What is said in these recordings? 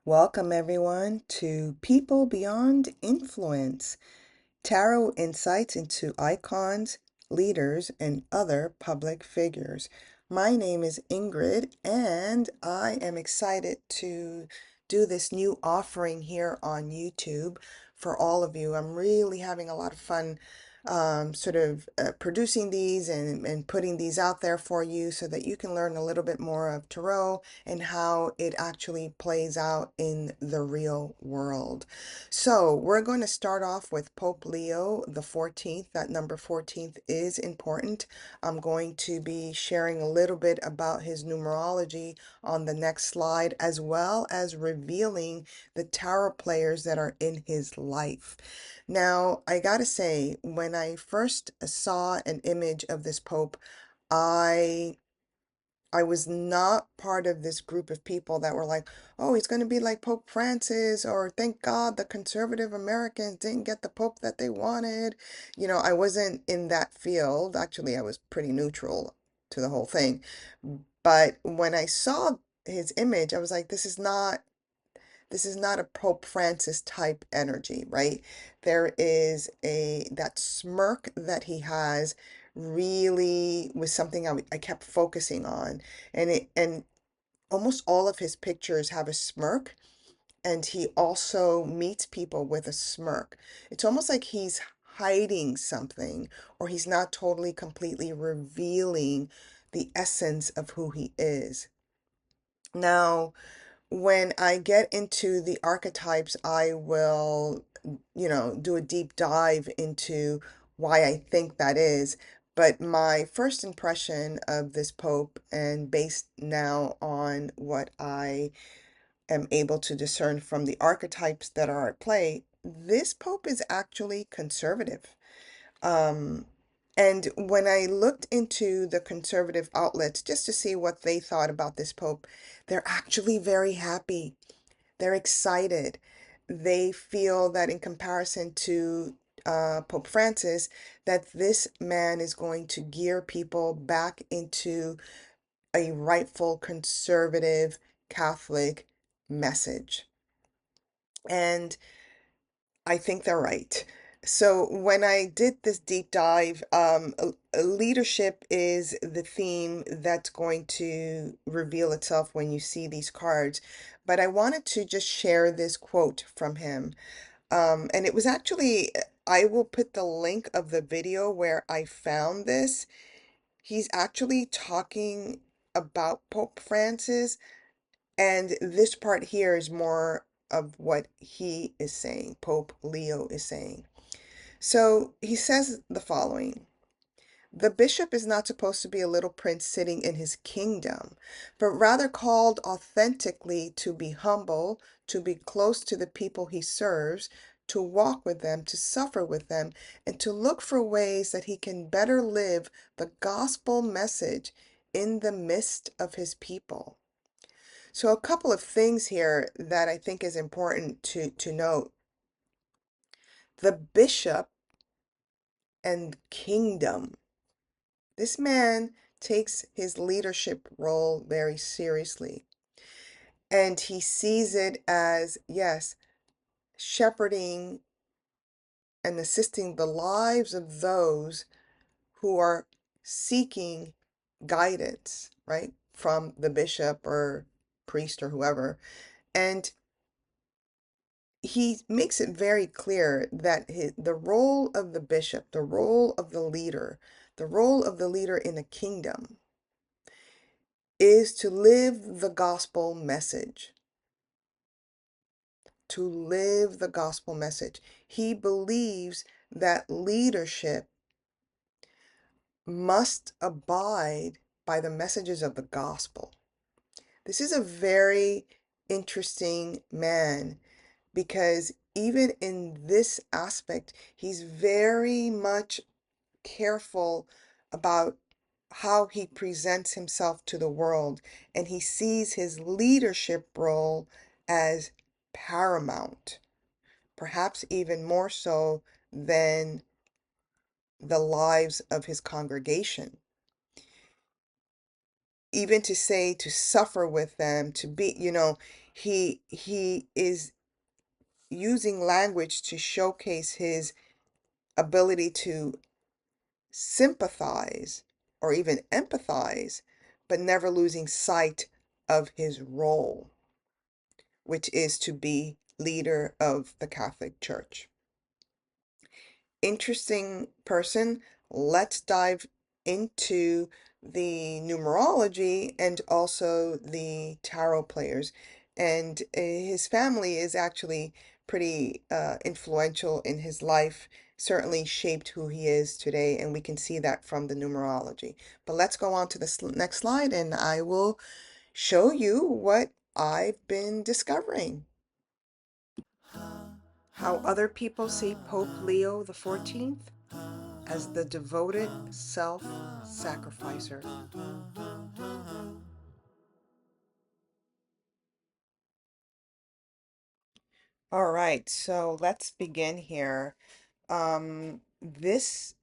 Welcome, everyone, to People Beyond Influence, Tarot Insights into Icons, Leaders, and Other Public Figures. My name is Ingrid, and I am excited to do this new offering here on YouTube for all of you. I'm really having a lot of fun producing these and putting these out there for you so that you can learn a little bit more of tarot and how it actually plays out in the real world. So we're going to start off with Pope Leo the 14th. That number 14th is important. I'm going to be sharing a little bit about his numerology on the next slide, as well as revealing the tarot players that are in his life. Now, I gotta say, when I first saw an image of this Pope, I I was not part of this group of people that were like, oh, he's going to be like Pope Francis, or thank God the conservative Americans didn't get the Pope that they wanted. I wasn't in that field. Actually, I was pretty neutral to the whole thing. But when I saw his image, I was like, this is not a Pope Francis type energy, right? There is that smirk that he has really was something I kept focusing on. And almost all of his pictures have a smirk, and he also meets people with a smirk. It's almost like he's hiding something, or he's not totally completely revealing the essence of who he is. Now, when I get into the archetypes, I will, do a deep dive into why I think that is. But my first impression of this Pope, and based now on what I am able to discern from the archetypes that are at play, this Pope is actually conservative. Um, and when I looked into the conservative outlets just to see what they thought about this Pope, they're actually very happy. They're excited. They feel that in comparison to Pope Francis, that this man is going to gear people back into a rightful conservative Catholic message. And I think they're right. So when I did this deep dive, leadership is the theme that's going to reveal itself when you see these cards. But I wanted to just share this quote from him. And it was actually, I will put the link of the video where I found this. He's actually talking about Pope Francis, and this part here is more of what he is saying, Pope Leo is saying. So he says the following: the bishop is not supposed to be a little prince sitting in his kingdom, but rather called authentically to be humble, to be close to the people he serves, to walk with them, to suffer with them, and to look for ways that he can better live the gospel message in the midst of his people. So a couple of things here that I think is important to note. The bishop and kingdom. This man takes his leadership role very seriously, and he sees it as, yes, shepherding and assisting the lives of those who are seeking guidance, right, from the bishop or priest or whoever. And he makes it very clear that the role of the bishop, the role of the role of the leader in a kingdom is to live the gospel message. To live the gospel message. He believes that leadership must abide by the messages of the gospel. This is a very interesting man, because even in this aspect, he's very much careful about how he presents himself to the world, and he sees his leadership role as paramount, perhaps even more so than the lives of his congregation. Even to say to suffer with them, to be, He is using language to showcase his ability to sympathize or even empathize, but never losing sight of his role, which is to be leader of the Catholic Church. Interesting person. Let's dive into the numerology and also the tarot players. And his family is actually pretty influential in his life, certainly shaped who he is today, and we can see that from the numerology. But let's go on to the next slide, and I will show you what I've been discovering. How other people see Pope Leo XIV as the devoted self-sacrificer. All right, so let's begin here. This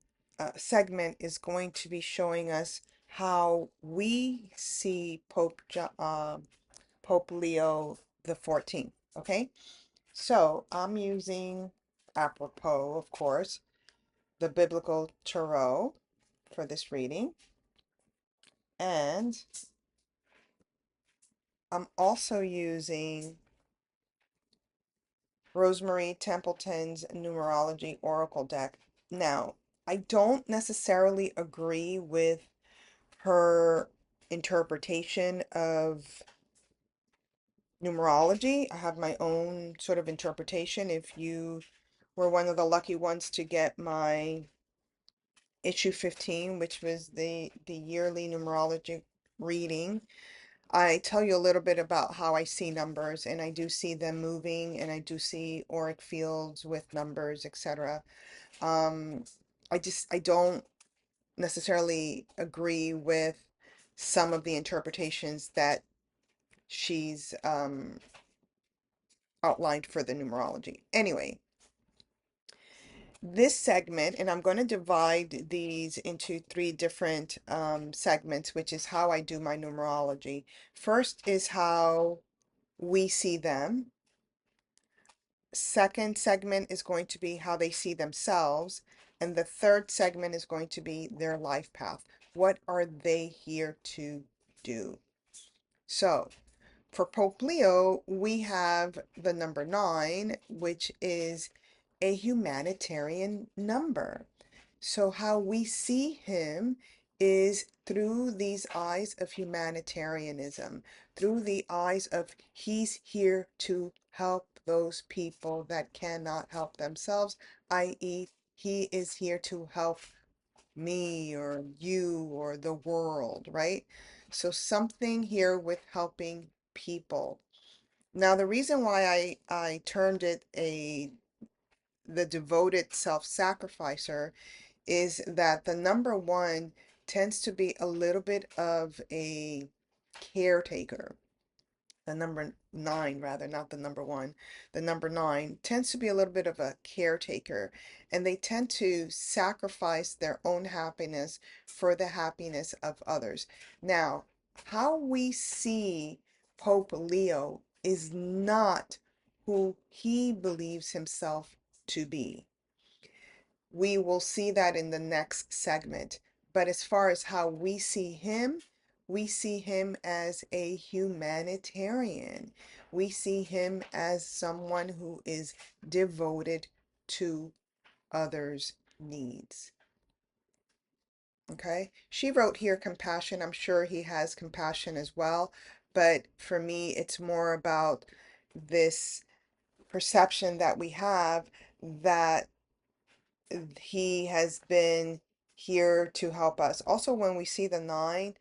segment is going to be showing us how we see Pope Leo XIV. Okay, so I'm using, apropos, of course, the biblical tarot for this reading, and I'm also using Rosemary Templeton's numerology oracle deck. Now, I don't necessarily agree with her interpretation of numerology. I have my own sort of interpretation. If you were one of the lucky ones to get my issue 15, which was the yearly numerology reading, I tell you a little bit about how I see numbers, and I do see them moving, and I do see auric fields with numbers, etc. Um, I don't necessarily agree with some of the interpretations that she's outlined for the numerology. Anyway, this segment, and I'm going to divide these into three different segments, which is how I do my numerology. First is how we see them. Second segment is going to be how they see themselves. And the third segment is going to be their life path. What are they here to do? So for Pope Leo, we have the number 9, which is a humanitarian number. So how we see him is through these eyes of humanitarianism, through the eyes of he's here to help those people that cannot help themselves, i.e., he is here to help me or you or the world, right? So something here with helping people. Now, the reason why I termed it the devoted self-sacrificer is that the number 1 tends to be a little bit of a caretaker. The number 9, rather, not the number 1. The number 9 tends to be a little bit of a caretaker, and they tend to sacrifice their own happiness for the happiness of others. Now, how we see Pope Leo is not who he believes himself to be. We will see that in the next segment. But as far as how we see him as a humanitarian. We see him as someone who is devoted to others' needs. Okay, she wrote here compassion. I'm sure he has compassion as well. But for me, it's more about this perception that we have that he has been here to help us. Also, when we see the 9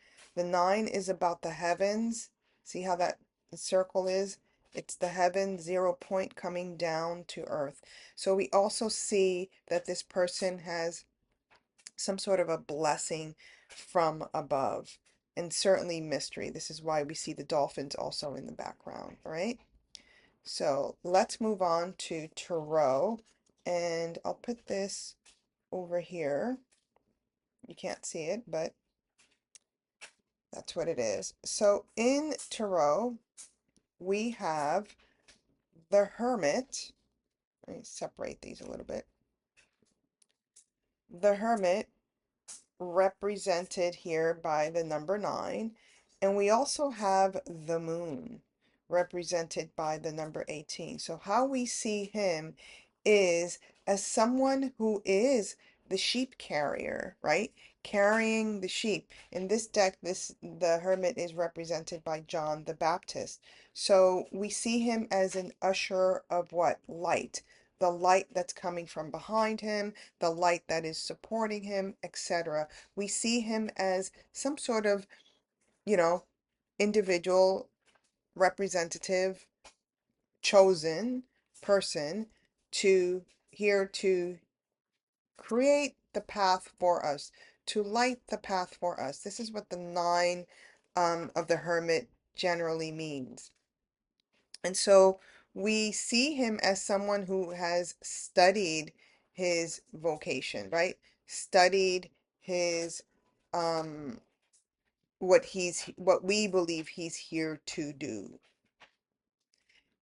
is about the heavens. See how that circle is? It's the heaven, 0 point coming down to earth. So we also see that this person has some sort of a blessing from above, and certainly mystery. This is why we see the dolphins also in the background, all right? So let's move on to tarot, and I'll put this over here. You can't see it, but that's what it is. So in tarot, we have the Hermit. Let me separate these a little bit. The Hermit represented here by the number 9. And we also have the moon represented by the number 18. So how we see him is as someone who is the sheep carrier, right? Carrying the sheep. In this deck, the hermit is represented by John the Baptist. So we see him as an usher of what? Light. The light that's coming from behind him, the light that is supporting him, etc. We see him as some sort of, you know, individual, representative, chosen person to here to create the path for us, to light the path for us. This is what the 9 of the hermit generally means. And so we see him as someone who has studied his vocation, right? Studied his um what we believe he's here to do.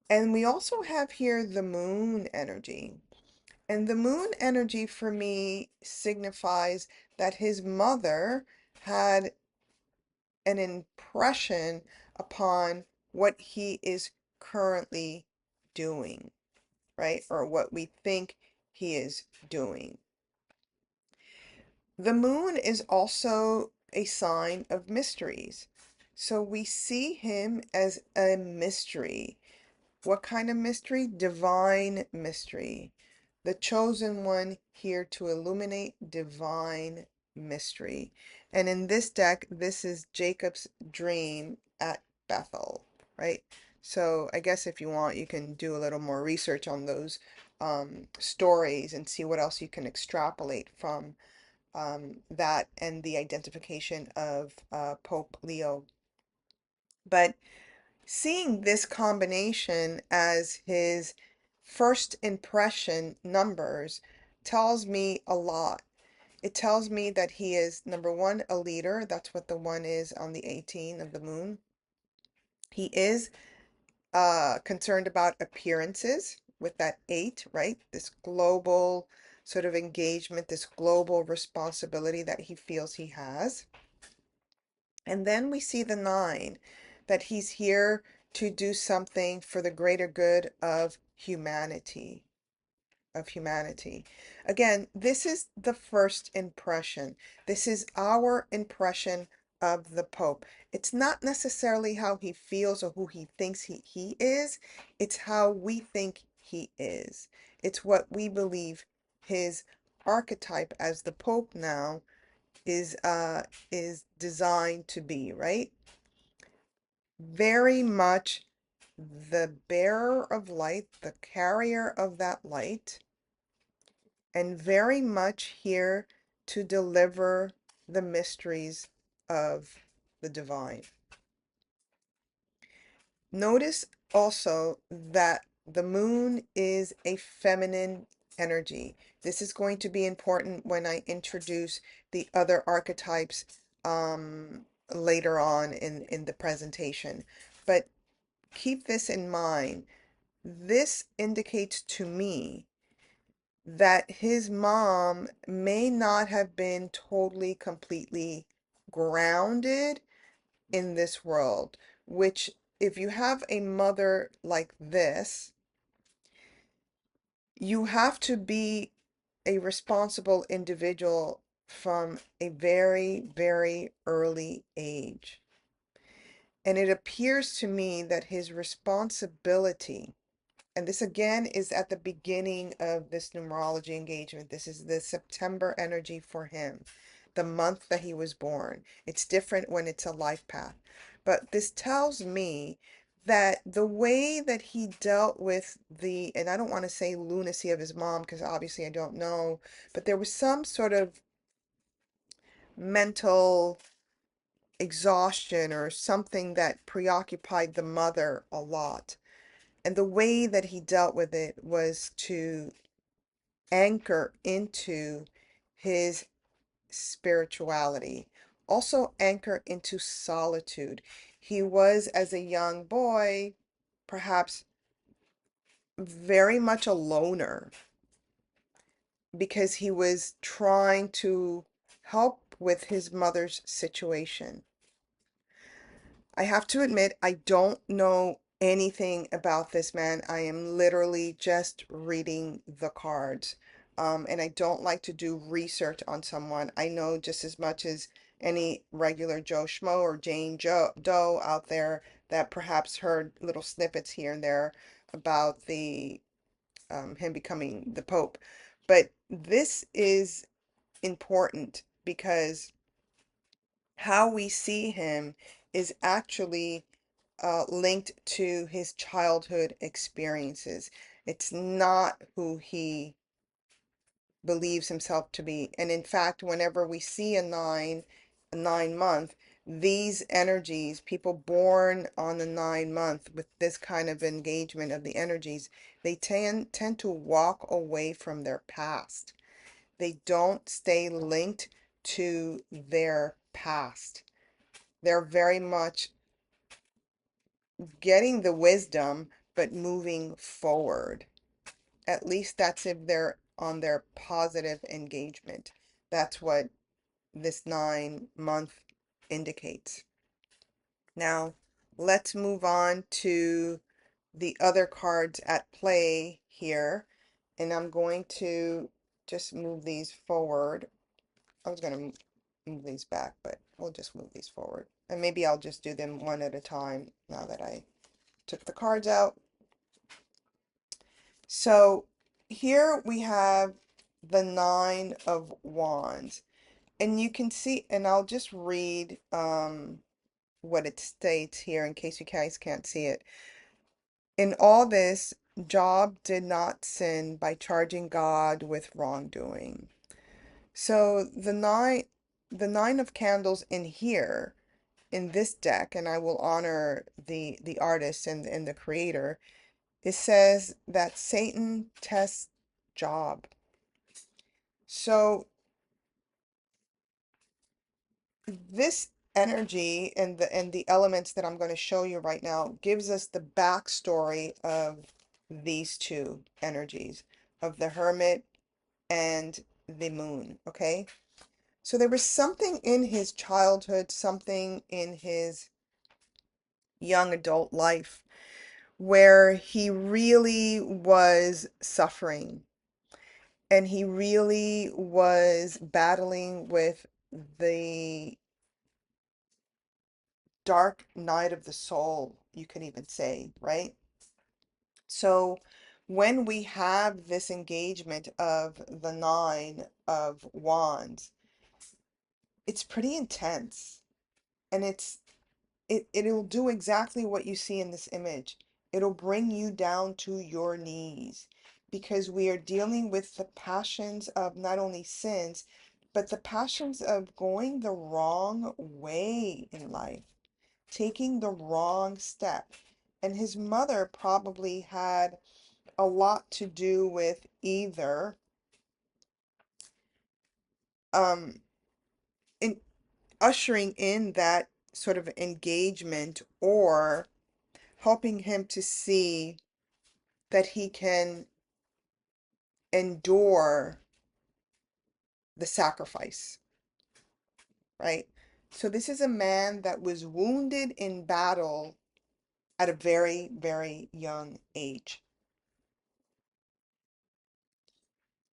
And we also have here the moon energy. And the moon energy for me signifies that his mother had an impression upon what he is currently doing, right? Or what we think he is doing. The moon is also a sign of mysteries. So we see him as a mystery. What kind of mystery? Divine mystery. The chosen one here to illuminate divine mystery. And in this deck, this is Jacob's dream at Bethel, right? So I guess if you want, you can do a little more research on those stories and see what else you can extrapolate from that and the identification of Pope Leo. But seeing this combination as his first impression numbers tells me a lot. It tells me that he is, number 1, a leader. That's what the 1 is on the 18 of the moon. He is concerned about appearances with that 8, right? This global sort of engagement, this global responsibility that he feels he has. And then we see the 9, that he's here to do something for the greater good of humanity, of humanity. Again, this is the first impression. This is our impression of the Pope. It's not necessarily how he feels or who he thinks he is. It's how we think he is. It's what we believe his archetype as the Pope now is designed to be, right? Very much the bearer of light, the carrier of that light, and very much here to deliver the mysteries of the divine. Notice also that the moon is a feminine energy. This is going to be important when I introduce the other archetypes later on in the presentation. But keep this in mind. This indicates to me that his mom may not have been totally, completely grounded in this world, which if you have a mother like this, you have to be a responsible individual from a very, very early age. And it appears to me that his responsibility, and this again is at the beginning of this numerology engagement. This is the September energy for him, the month that he was born. It's different when it's a life path. But this tells me that the way that he dealt with the, and I don't want to say lunacy of his mom, because obviously I don't know, but there was some sort of mental exhaustion or something that preoccupied the mother a lot. And the way that he dealt with it was to anchor into his spirituality, also anchor into solitude. He was, as a young boy, perhaps very much a loner because he was trying to help with his mother's situation. I have to admit, I don't know anything about this man. I am literally just reading the cards. And I don't like to do research on someone. I know just as much as any regular Joe Schmo or Jane Doe out there that perhaps heard little snippets here and there about the him becoming the Pope. But this is important because how we see him is actually linked to his childhood experiences. It's not who he believes himself to be. And in fact, whenever we see a 9 month, these energies, people born on the 9 month with this kind of engagement of the energies, they tend to walk away from their past. They don't stay linked to their past. They're very much getting the wisdom, but moving forward. At least that's if they're on their positive engagement. That's what this 9 month indicates. Now, let's move on to the other cards at play here. And I'm going to just move these forward. I was going to move these back, but we'll just move these forward. And maybe I'll just do them one at a time now that I took the cards out. So here we have the Nine of Wands. And you can see, and I'll just read what it states here in case you guys can't see it. In all this, Job did not sin by charging God with wrongdoing. So the nine of candles in here in this deck, and I will honor the artist and the creator, it says that Satan tests Job. So this energy and the elements that I'm going to show you right now gives us the backstory of these two energies, of the Hermit and the Moon, okay? So there was something in his childhood, something in his young adult life where he really was suffering and he really was battling with the dark night of the soul, you can even say, right? So when we have this engagement of the Nine of Wands, it's pretty intense. And it'll do exactly what you see in this image. It'll bring you down to your knees because we are dealing with the passions of not only sins, but the passions of going the wrong way in life, taking the wrong step. And his mother probably had a lot to do with either um in ushering in that sort of engagement or helping him to see that he can endure the sacrifice, right? So this is a man that was wounded in battle at a very, very young age.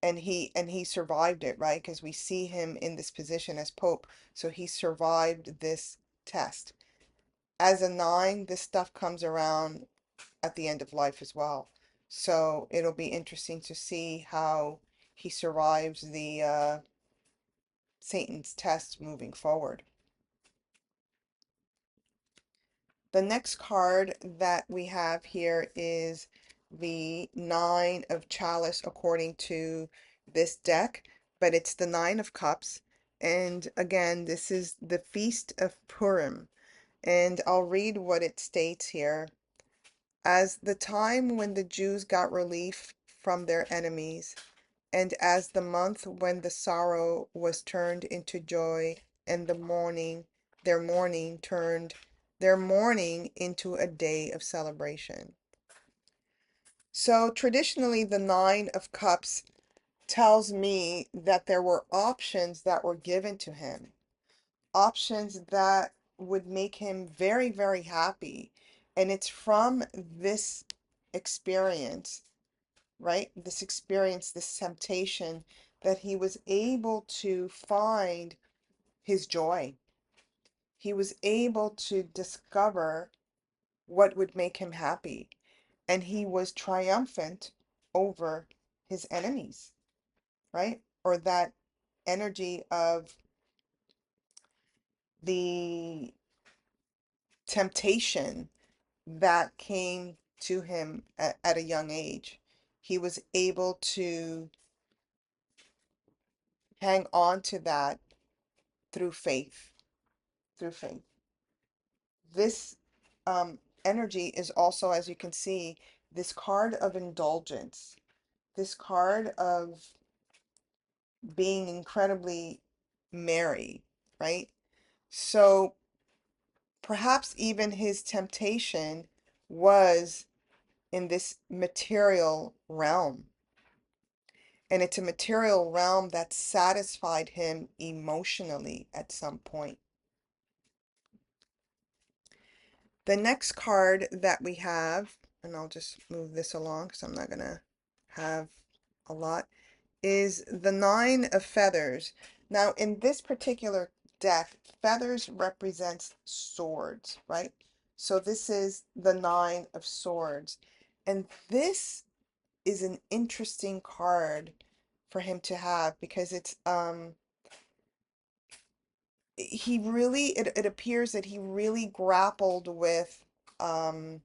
And he survived it, right? Because we see him in this position as Pope. So he survived this test. As a nine, this stuff comes around at the end of life as well. So it'll be interesting to see how he survives the Satan's test moving forward. The next card that we have here is the Nine of Chalice according to this deck, but it's the Nine of Cups. And again, this is the Feast of Purim. And I'll read what it states here. As the time when the Jews got relief from their enemies, and as the month when the sorrow was turned into joy, and their mourning into a day of celebration. So traditionally, the Nine of Cups tells me that there were options that were given to him, options that would make him very, very happy. And it's from this experience, right? This experience, this temptation, that he was able to find his joy. He was able to discover what would make him happy. And he was triumphant over his enemies, right? Or that energy of the temptation that came to him at a young age. He was able to hang on to that through faith, through faith. This energy is also, as you can see, this card of indulgence, this card of being incredibly merry, right? So perhaps even his temptation was in this material realm. And it's a material realm that satisfied him emotionally at some point. The next card that we have, and I'll just move this along because I'm not going to have a lot, is the Nine of Feathers. Now, in this particular deck, feathers represents swords, right? So this is the Nine of Swords. And this is an interesting card for him to have because it's he really it appears that he really grappled with um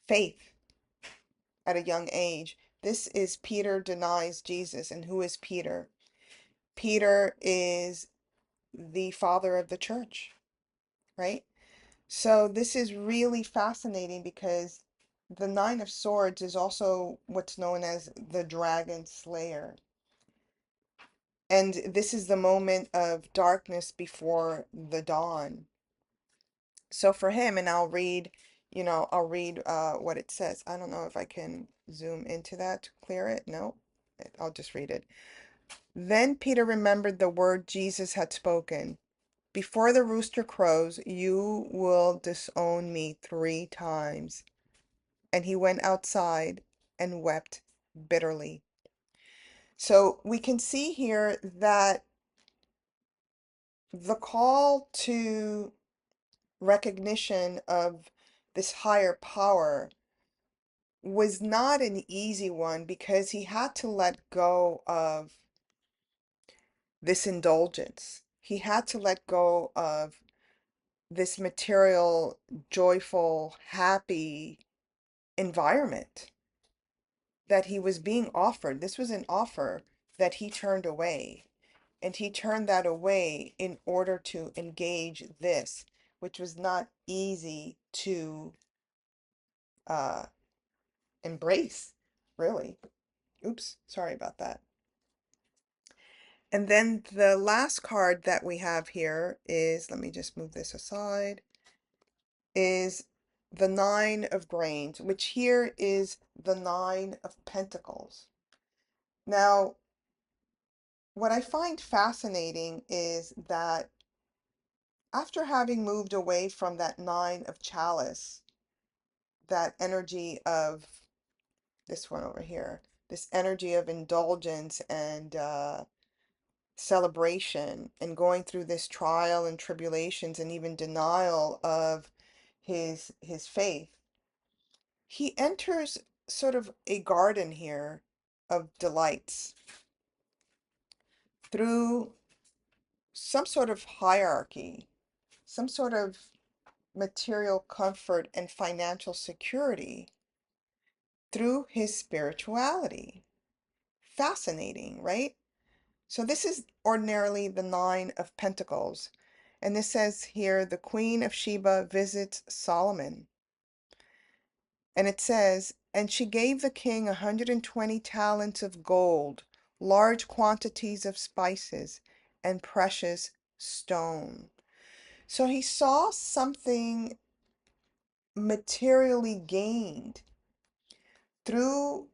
faith at a young age. This is Peter denies Jesus. And who is Peter? Peter is the father of the church, right? So this is really fascinating because the Nine of Swords is also what's known as the Dragon Slayer. And this is the moment of darkness before the dawn. So for him, and I'll read what it says. I don't know if I can zoom into that to clear it. No, I'll just read it. Then Peter remembered the word Jesus had spoken. Before the rooster crows, you will disown me 3 times. And he went outside and wept bitterly. So we can see here that the call to recognition of this higher power was not an easy one because he had to let go of this indulgence. He had to let go of this material, joyful, happy environment that he was being offered. This was an offer that he turned away. And he turned that away in order to engage this, which was not easy to uh, embrace, really. Oops, sorry about that. And then the last card that we have here is, let me just move this aside, is the Nine of Grains, which here is the Nine of Pentacles. Now, what I find fascinating is that after having moved away from that Nine of Chalice, that energy of this one over here, this energy of indulgence and celebration, and going through this trial and tribulations and even denial of his faith, he enters sort of a garden here of delights through some sort of hierarchy, some sort of material comfort and financial security through his spirituality. Fascinating, right? So this is ordinarily the Nine of Pentacles. And this says here, the Queen of Sheba visits Solomon. And it says, and she gave the king 120 talents of gold, large quantities of spices, and precious stone. So he saw something materially gained through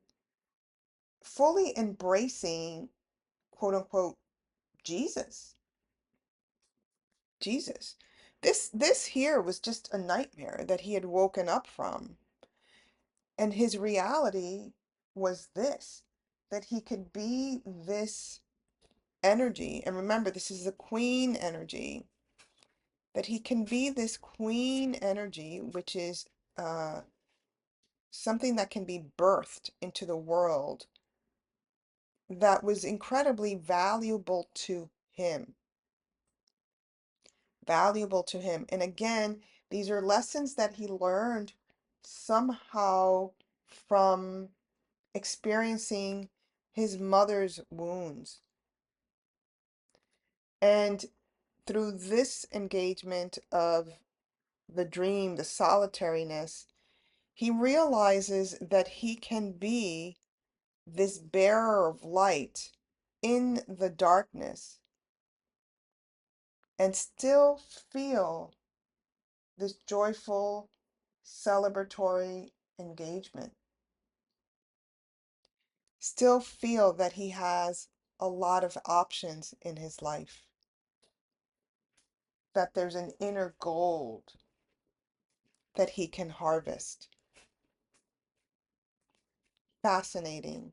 fully embracing, quote unquote, Jesus. Jesus. This here was just a nightmare that he had woken up from. And his reality was this, that he could be this energy. And remember, this is the queen energy, that he can be this queen energy, which is uh, something that can be birthed into the world that was incredibly valuable to him. Valuable to him. And again, these are lessons that he learned somehow from experiencing his mother's wounds. And through this engagement of the dream, the solitariness, he realizes that he can be this bearer of light in the darkness and still feel this joyful, celebratory engagement. Still feel that he has a lot of options in his life, that there's an inner gold that he can harvest. Fascinating.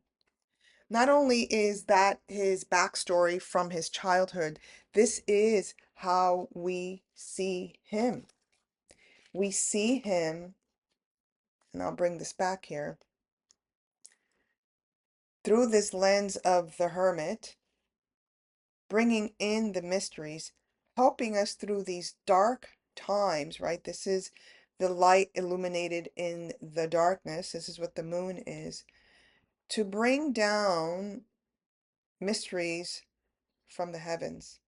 Not only is that his backstory from his childhood, this is how we see him. We see him, and I'll bring this back here, through this lens of the hermit, bringing in the mysteries, helping us through these dark times, right? This is the light illuminated in the darkness. This is what the moon is, to bring down mysteries from the heavens.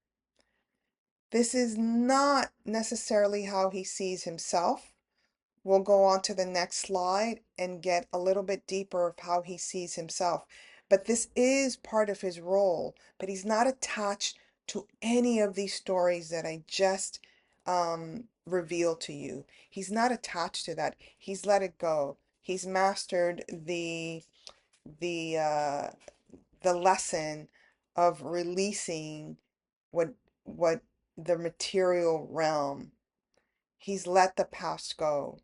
This is not necessarily how he sees himself. We'll go on to the next slide and get a little bit deeper of how he sees himself. But this is part of his role, but he's not attached to any of these stories that I just revealed to you. He's not attached to that. He's let it go. He's mastered the uh, the lesson of releasing what what the material realm. He's let the past go.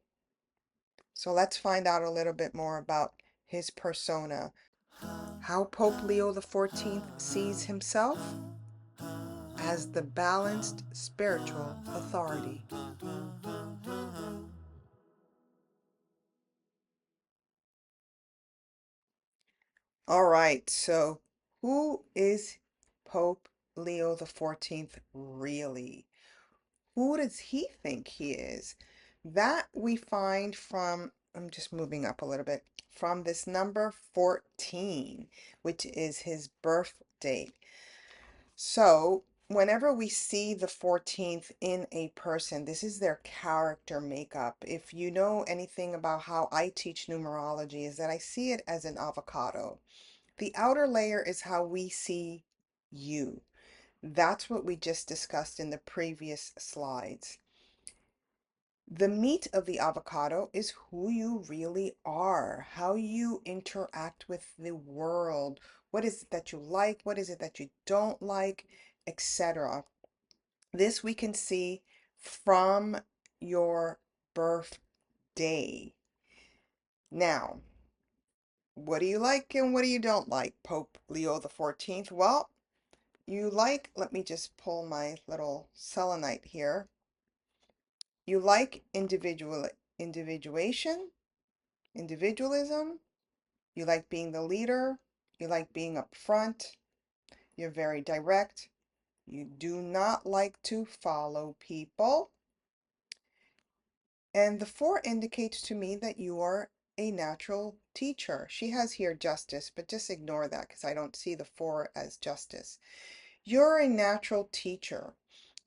So let's find out a little bit more about his persona. How Pope Leo XIV sees himself as the balanced spiritual authority. All right, so who is Pope Leo XIV really? Who does he think he is? That we find from, I'm just moving up a little bit, from this number 14, which is his birth date. So, whenever we see the 14th in a person, this is their character makeup. If you know anything about how I teach numerology, is that I see it as an avocado. The outer layer is how we see you. That's what we just discussed in the previous slides. The meat of the avocado is who you really are, how you interact with the world. What is it that you like? What is it that you don't like, etc. This we can see from your birthday. Now, what do you like and what do you don't like, Pope Leo XIV? Well, you like, let me just pull my little selenite here. You like individuation, individualism. You like being the leader. You like being up front. You're very direct. You do not like to follow people. And the 4 indicates to me that you are a natural teacher. She has here justice, but just ignore that because I don't see the 4 as justice. You're a natural teacher.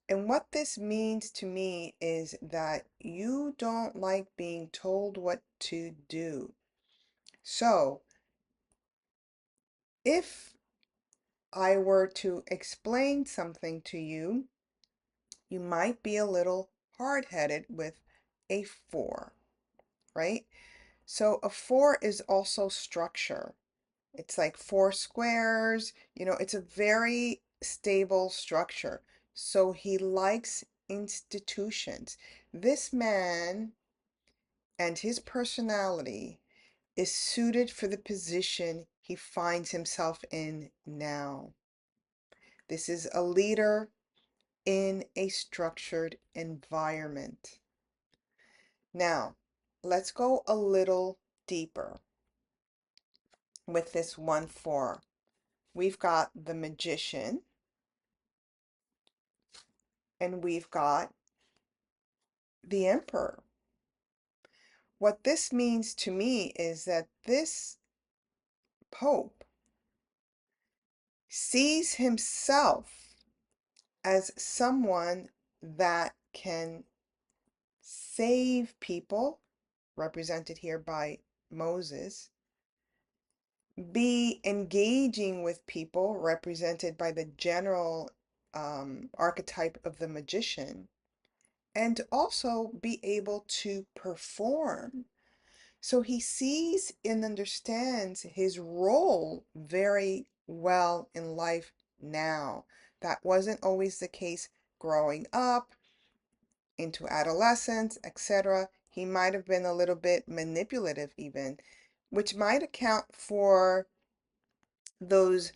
And what this means to me is that you don't like being told what to do. So, if I were to explain something to you, you might be a little hard-headed with a 4, right? So a four is also structure. It's like four squares, it's a very stable structure. So he likes institutions. This man and his personality is suited for the position he finds himself in now. This is a leader in a structured environment. Now, let's go a little deeper with this 1-4. We've got the magician and we've got the emperor. What this means to me is that this pope sees himself as someone that can save people, represented here by Moses, be engaging with people, represented by the general archetype of the magician, and also be able to perform. So he sees and understands his role very well in life now. That wasn't always the case growing up, into adolescence, etc. He might have been a little bit manipulative, even, which might account for those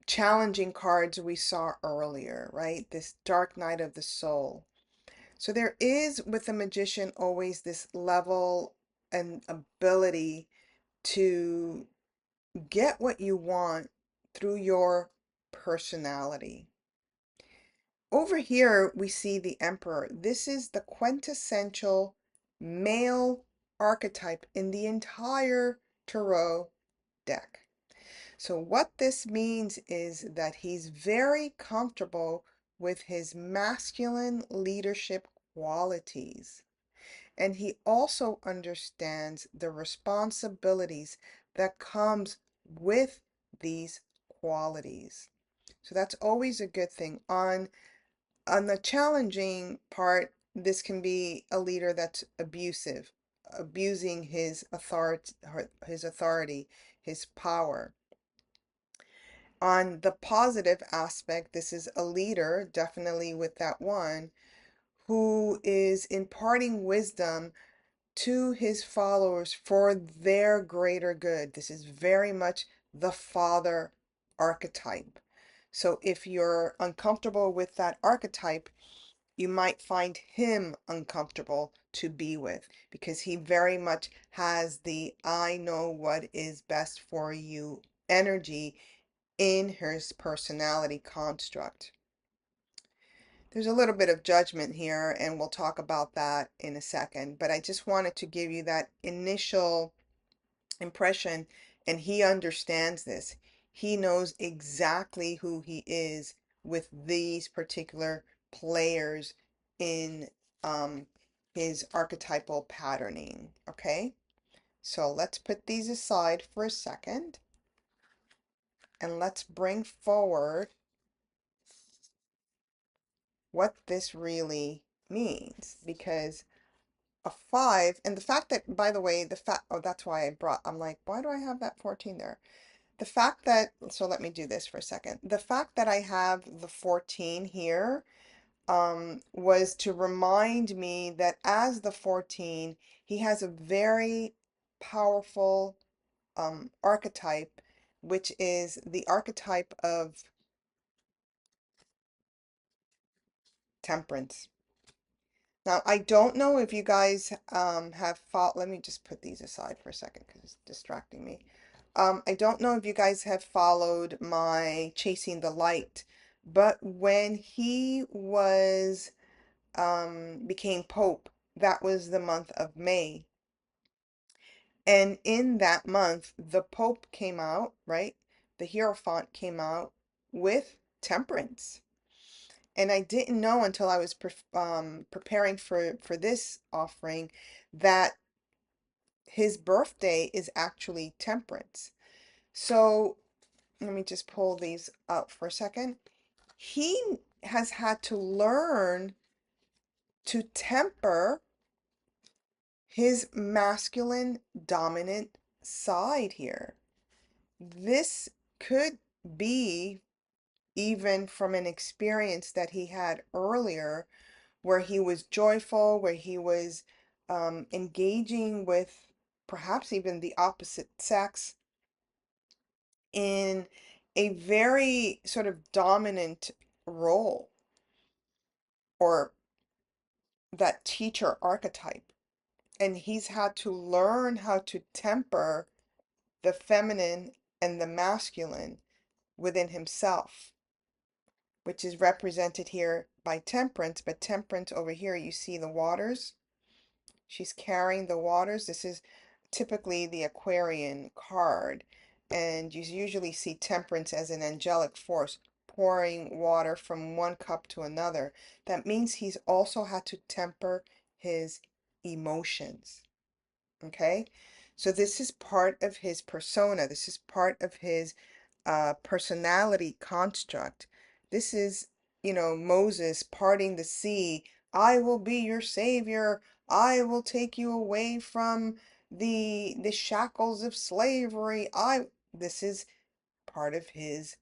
challenging cards we saw earlier, right? This dark night of the soul. So there is with the magician always this level and ability to get what you want through your personality. Over here, we see the emperor. This is the quintessential male archetype in the entire tarot deck. So what this means is that he's very comfortable with his masculine leadership qualities. And he also understands the responsibilities that comes with these qualities. So that's always a good thing. On the challenging part, this can be a leader that's abusive, abusing his authority, his power. On the positive aspect, this is a leader, definitely with that one, who is imparting wisdom to his followers for their greater good. This is very much the father archetype. So if you're uncomfortable with that archetype, you might find him uncomfortable to be with because he very much has the I know what is best for you energy in his personality construct. There's a little bit of judgment here, and we'll talk about that in a second, but I just wanted to give you that initial impression, and he understands this. He knows exactly who he is with these particular players in his archetypal patterning. Okay, so let's put these aside for a second, and let's bring forward what this really means, because a 5, and the fact that, by the way, oh, that's why I'm like, why do I have that 14 there? The fact that, so let me do this for a second. The fact that I have the 14 here was to remind me that as the 14, he has a very powerful archetype, which is the archetype of temperance. Now, I don't know if you guys have followed, let me just put these aside for a second because it's distracting me. I don't know if you guys have followed my Chasing the Light, but when he was became Pope, that was the month of May. And in that month, the Pope came out, right? The Hierophant came out with temperance. And I didn't know until I was preparing for this offering that his birthday is actually temperance. So let me just pull these out for a second. He has had to learn to temper his masculine dominant side here. This could be even from an experience that he had earlier where he was joyful, where he was engaging with perhaps even the opposite sex in a very sort of dominant role, or that teacher archetype. And he's had to learn how to temper the feminine and the masculine within himself, which is represented here by temperance. But temperance over here, you see the waters. She's carrying the waters. This is typically the Aquarian card. And you usually see temperance as an angelic force pouring water from one cup to another. That means he's also had to temper his emotions. Okay? So this is part of his persona. This is part of his personality construct. This is, Moses parting the sea. I will be your savior. I will take you away from the shackles of slavery. This is part of his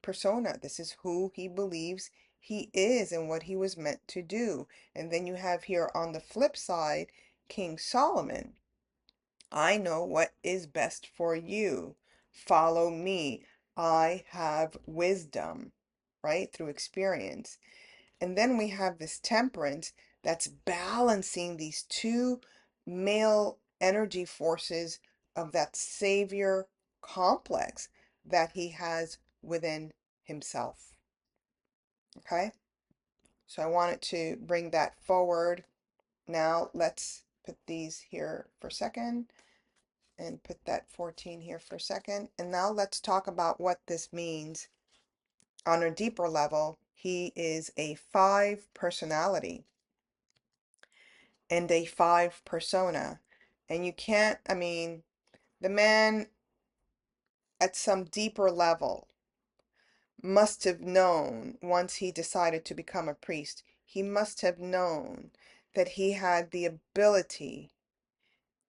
persona. This is who he believes he is and what he was meant to do. And then you have here on the flip side, King Solomon. I know what is best for you. Follow me. I have wisdom, right? Through experience. And then we have this temperance that's balancing these two male energy forces of that savior complex that he has within himself. Okay? So I wanted to bring that forward. Now let's put these here for a second and put that 14 here for a second. And now let's talk about what this means on a deeper level. He is a 5 personality and a 5 persona. And you can't, the man at some deeper level must have known once he decided to become a priest, he must have known that he had the ability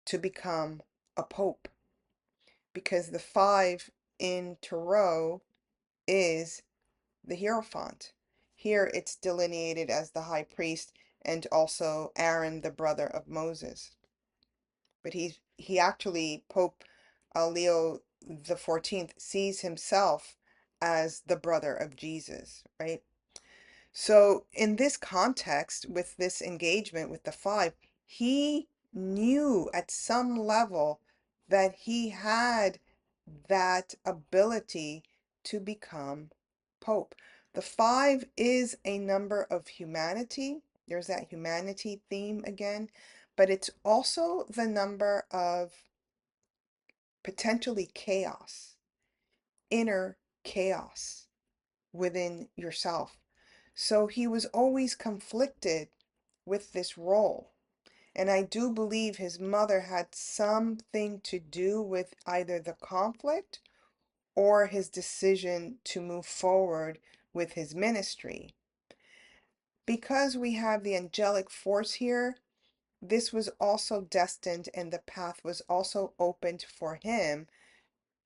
to become a pope, because the 5 in Tarot is the Hierophant. Here it's delineated as the high priest and also Aaron, the brother of Moses. But he actually, Pope Leo XIV, sees himself as the brother of Jesus, right? So in this context, with this engagement with the 5, he knew at some level that he had that ability to become Pope. The 5 is a number of humanity. There's that humanity theme again, but it's also the number of potentially chaos, inner chaos within yourself. So he was always conflicted with this role. And I do believe his mother had something to do with either the conflict or his decision to move forward with his ministry. Because we have the angelic force here, this was also destined and the path was also opened for him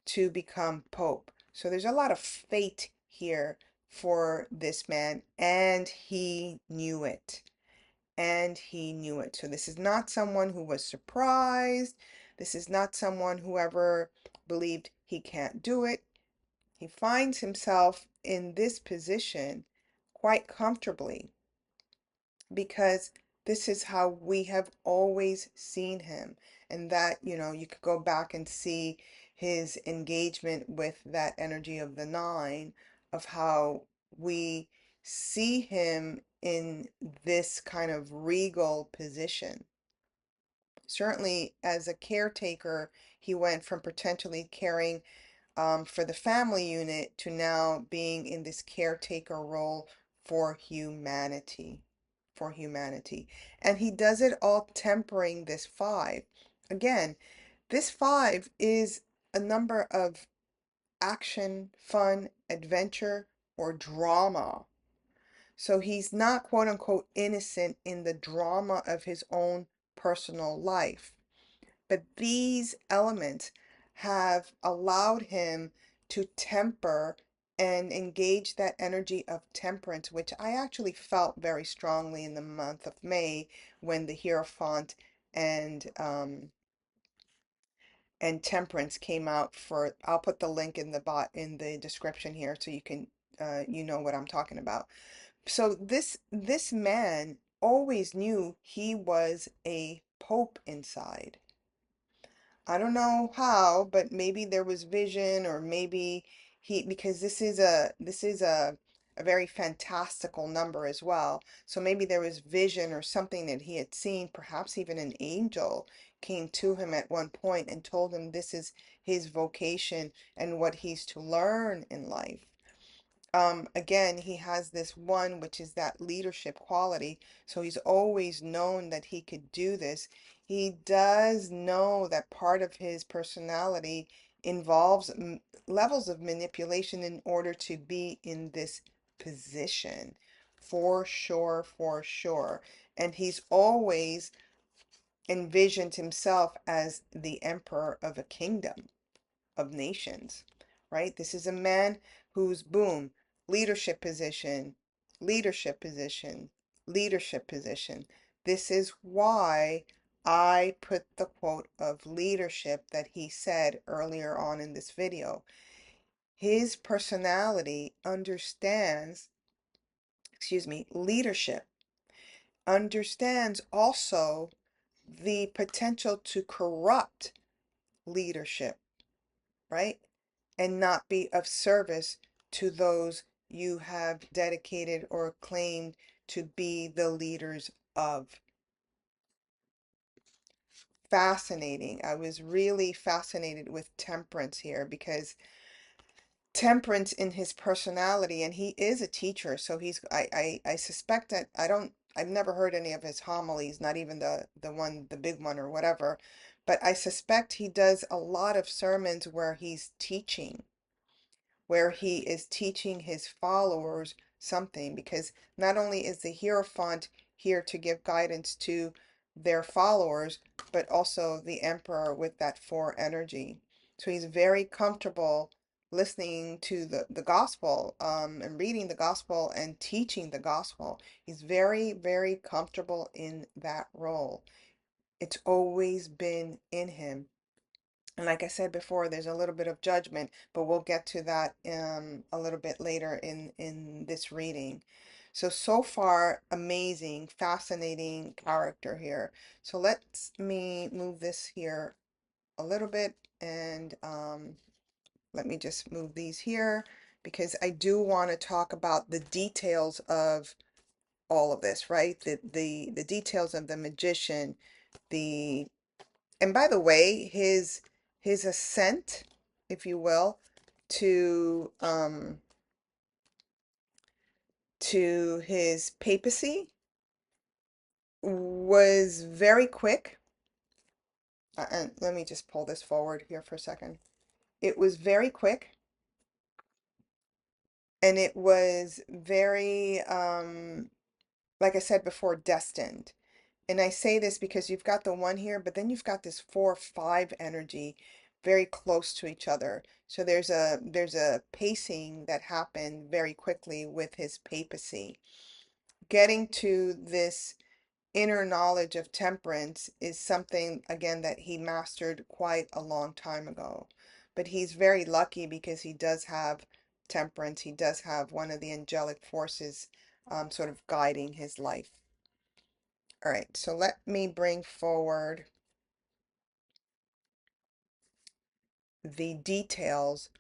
to become Pope. So there's a lot of fate here for this man, and he knew it. And he knew it. So this is not someone who was surprised. This is not someone who ever believed he can't do it. He finds himself in this position quite comfortably because this is how we have always seen him. And that, you could go back and see his engagement with that energy of the 9, of how we see him in this kind of regal position. Certainly, as a caretaker, he went from potentially caring for the family unit to now being in this caretaker role for humanity. For humanity. And he does it all tempering this 5. Again, this 5 is a number of action, fun, adventure, or drama. So he's not quote unquote innocent in the drama of his own personal life. But these elements have allowed him to temper and engage that energy of temperance, which I actually felt very strongly in the month of May when the Hierophant and temperance came out for. I'll put the link in the in the description here so you can you know what I'm talking about. So this man always knew he was a pope inside. I don't know how, but maybe there was vision, or maybe he, because this is a very fantastical number as well. So maybe there was vision or something that he had seen, perhaps even an angel came to him at one point and told him this is his vocation and what he's to learn in life. Again, he has this one, which is that leadership quality. So he's always known that he could do this. He does know that part of his personality involves levels of manipulation in order to be in this position. For sure, for sure. And he's always envisioned himself as the emperor of a kingdom of nations, right? This is a man who's, boom, leadership position, leadership position, leadership position. This is why I put the quote of leadership that he said earlier on in this video. His personality understands, excuse me, leadership, understands also the potential to corrupt leadership, right? And not be of service to those you have dedicated or claimed to be the leaders of. Fascinating. I was really fascinated with temperance here, because temperance in his personality, and he is a teacher, so he's I suspect that I've never heard any of his homilies, not even the big one or whatever, but I suspect he does a lot of sermons where he is teaching his followers something, because not only is the Hierophant here to give guidance to their followers, but also the emperor with that four energy. So he's very comfortable listening to the gospel, and reading the gospel and teaching the gospel. He's very, very comfortable in that role. It's always been in him. And like I said before, there's a little bit of judgment, but we'll get to that a little bit later in this reading. So far, amazing, fascinating character here. So let me move this here a little bit, and let me just move these here, because I do want to talk about the details of all of this, right? The details of the magician, the and by the way, his ascent, if you will, to his papacy was very quick. And let me just pull this forward here for a second. It was very quick, and it was very, like I said before, destined. And I say this because you've got the one here, but then you've got this 4-5 energy very close to each other. So there's a pacing that happened very quickly with his papacy. Getting to this inner knowledge of temperance is something, again, that he mastered quite a long time ago. But he's very lucky because he does have temperance. He does have one of the angelic forces sort of guiding his life. All right, so let me bring forward the details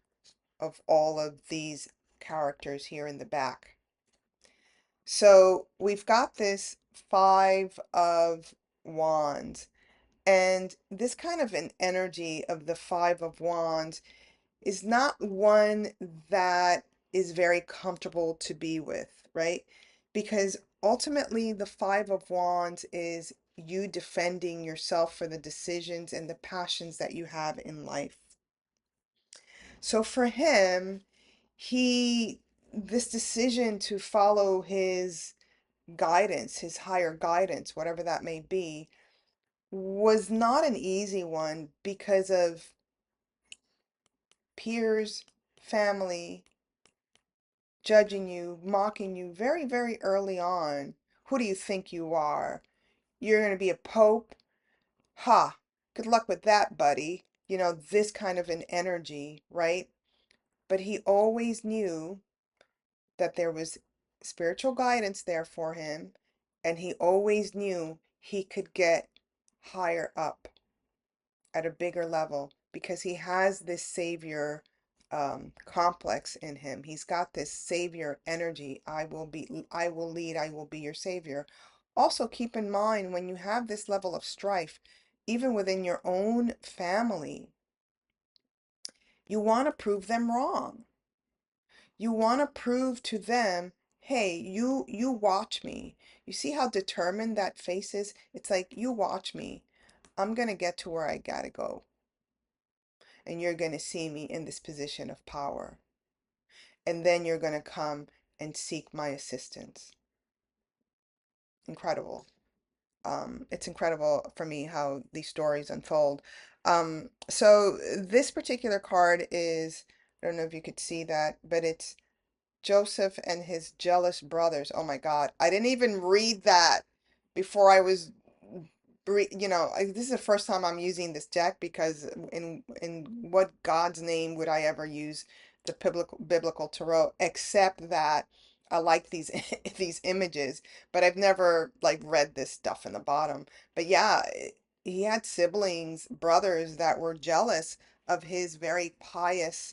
of all of these characters here in the back. So we've got this Five of Wands, and this kind of an energy of the Five of Wands is not one that is very comfortable to be with, right? Because ultimately, the Five of Wands is you defending yourself for the decisions and the passions that you have in life. So for him, this decision to follow his guidance, his higher guidance, whatever that may be, was not an easy one because of peers, family judging you, mocking you very, very early on. Who do you think you are? You're going to be a pope? Ha! Good luck with that, buddy. This kind of an energy, right? But he always knew that there was spiritual guidance there for him, and he always knew he could get higher up at a bigger level because he has this savior complex in him. He's got this savior energy. I will lead, I will be your savior. Also, keep in mind when you have this level of strife, even within your own family, you want to prove them wrong. You want to prove to them, hey, you watch me. You see how determined that face is? It's like, you watch me. I'm going to get to where I got to go. And you're going to see me in this position of power. And then you're going to come and seek my assistance. Incredible. It's incredible for me how these stories unfold. So this particular card is, I don't know if you could see that, but it's Joseph and his jealous brothers. Oh my God. I didn't even read that before I was, this is the first time I'm using this deck because in what God's name would I ever use the biblical tarot except that I like these these images, but I've never like read this stuff in the bottom. But yeah, he had siblings, brothers that were jealous of his very pious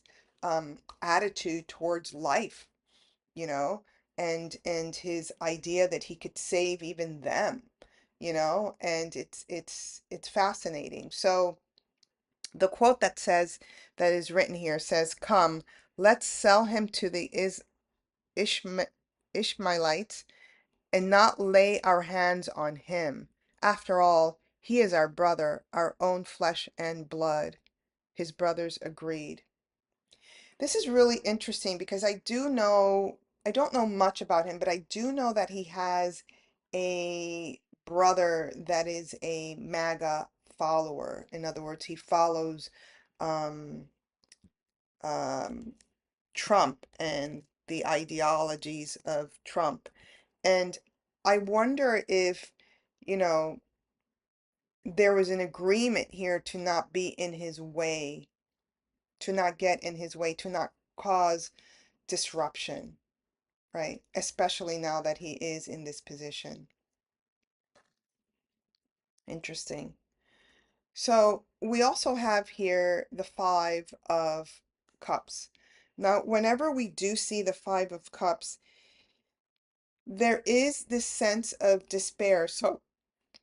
attitude towards life, you know, and his idea that he could save even them, and it's fascinating. So the quote that is written here says, "Come, let's sell him to the Ishma Ishmaelites and not lay our hands on him. After all, he is our brother, our own flesh and blood." His brothers agreed. This is really interesting because I don't know much about him, but I do know that he has a brother that is a MAGA follower. In other words, he follows um, um, Trump and the ideologies of Trump. And I wonder if, you know, there was an agreement here to not be in his way, to not get in his way, to not cause disruption, right? Especially now that he is in this position. Interesting. So we also have here the Five of Cups. Now, whenever we do see the Five of Cups, there is this sense of despair. So,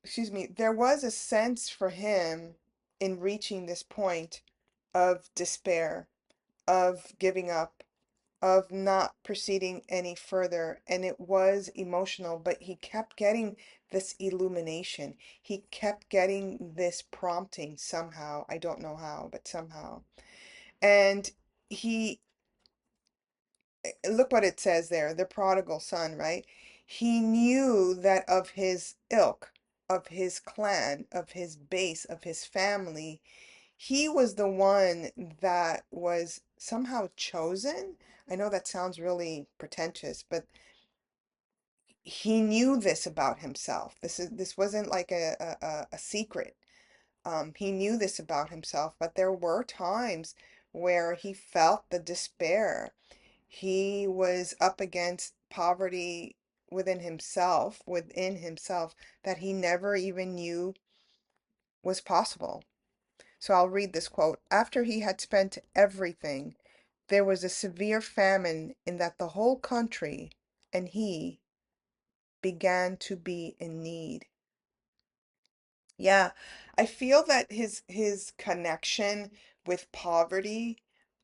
excuse me, there was a sense for him in reaching this point of despair, of giving up, of not proceeding any further. And it was emotional, but he kept getting this illumination. He kept getting this prompting somehow. I don't know how, but somehow. And he, look what it says there, the prodigal son, right? He knew that of his ilk, of his clan, of his base, of his family, he was the one that was somehow chosen. I know that sounds really pretentious, but he knew this about himself. This wasn't like a secret. He knew this about himself, but there were times where he felt the despair. He was up against poverty within himself, that he never even knew was possible. So I'll read this quote. After he had spent everything, there was a severe famine in that the whole country, and he began to be in need. Yeah, I feel that his connection with poverty,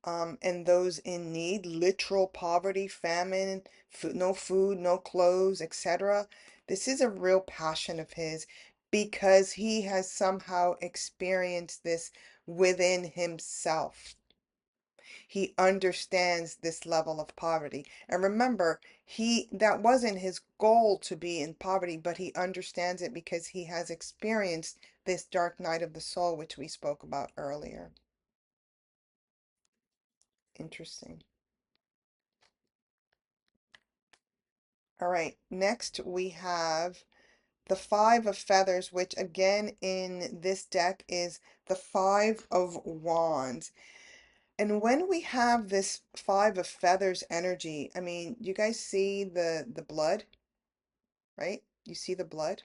and those in need, literal poverty, famine, food, no clothes, etc. This is a real passion of his because he has somehow experienced this within himself. He understands this level of poverty. And remember, that wasn't his goal to be in poverty, but he understands it because he has experienced this dark night of the soul, which we spoke about earlier. Interesting. All right, next we have the Five of Feathers, which again in this deck is the Five of Wands. And when we have this Five of Feathers energy, I mean, you guys see the blood, right? You see the blood?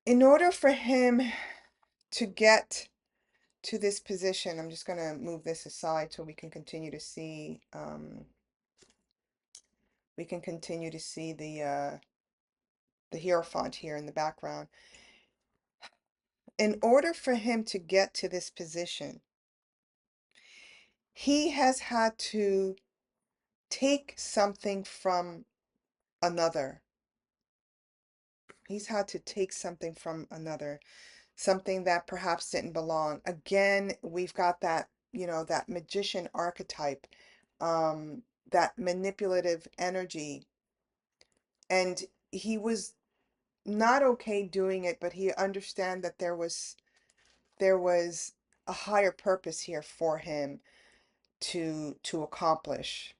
In order for him to get to this position, I'm just going to move this aside so we can continue to see the Hierophant here in the background. In order for him to get to this position, he has had to take something from another. He's had to take something from another, something that perhaps didn't belong. Again, we've got that, that magician archetype, that manipulative energy. And he was not okay doing it, but he understand that there was a higher purpose here for him to accomplish.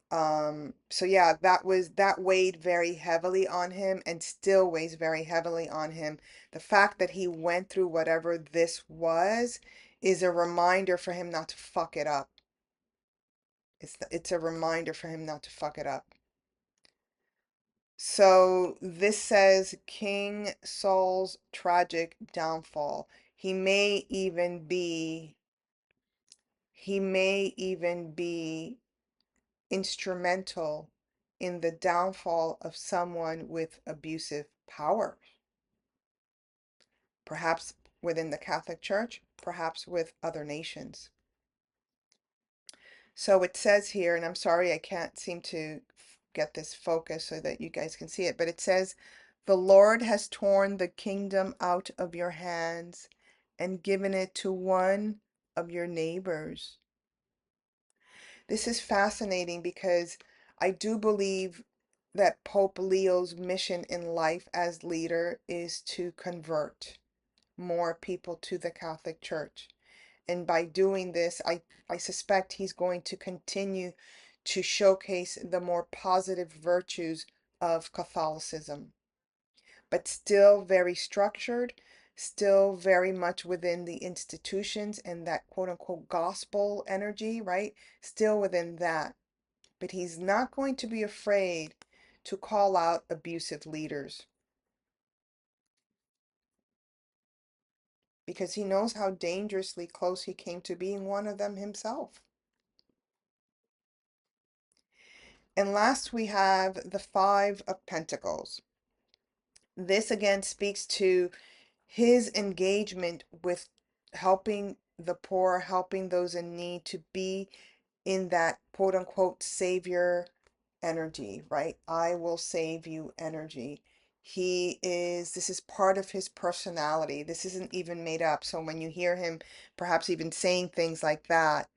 So yeah, that weighed very heavily on him and still weighs very heavily on him. The fact that he went through whatever this was is a reminder for him not to fuck it up. It's a reminder for him not to fuck it up. So this says King Saul's tragic downfall. He may even be instrumental in the downfall of someone with abusive power, perhaps within the Catholic Church, perhaps with other nations. So it says here, and I'm sorry I can't seem to get this focus so that you guys can see it, but it says, "The Lord has torn the kingdom out of your hands and given it to one of your neighbors." This is fascinating because I do believe that Pope Leo's mission in life as leader is to convert more people to the Catholic Church. And by doing this, I suspect he's going to continue to showcase the more positive virtues of Catholicism, but still very structured, still very much within the institutions and that quote unquote gospel energy, right? Still within that. But he's not going to be afraid to call out abusive leaders because he knows how dangerously close he came to being one of them himself. And last we have the Five of Pentacles. This again speaks to his engagement with helping the poor, helping those in need, to be in that quote unquote savior energy, right? I will save you energy. This is part of his personality. This isn't even made up. So when you hear him perhaps even saying things like that,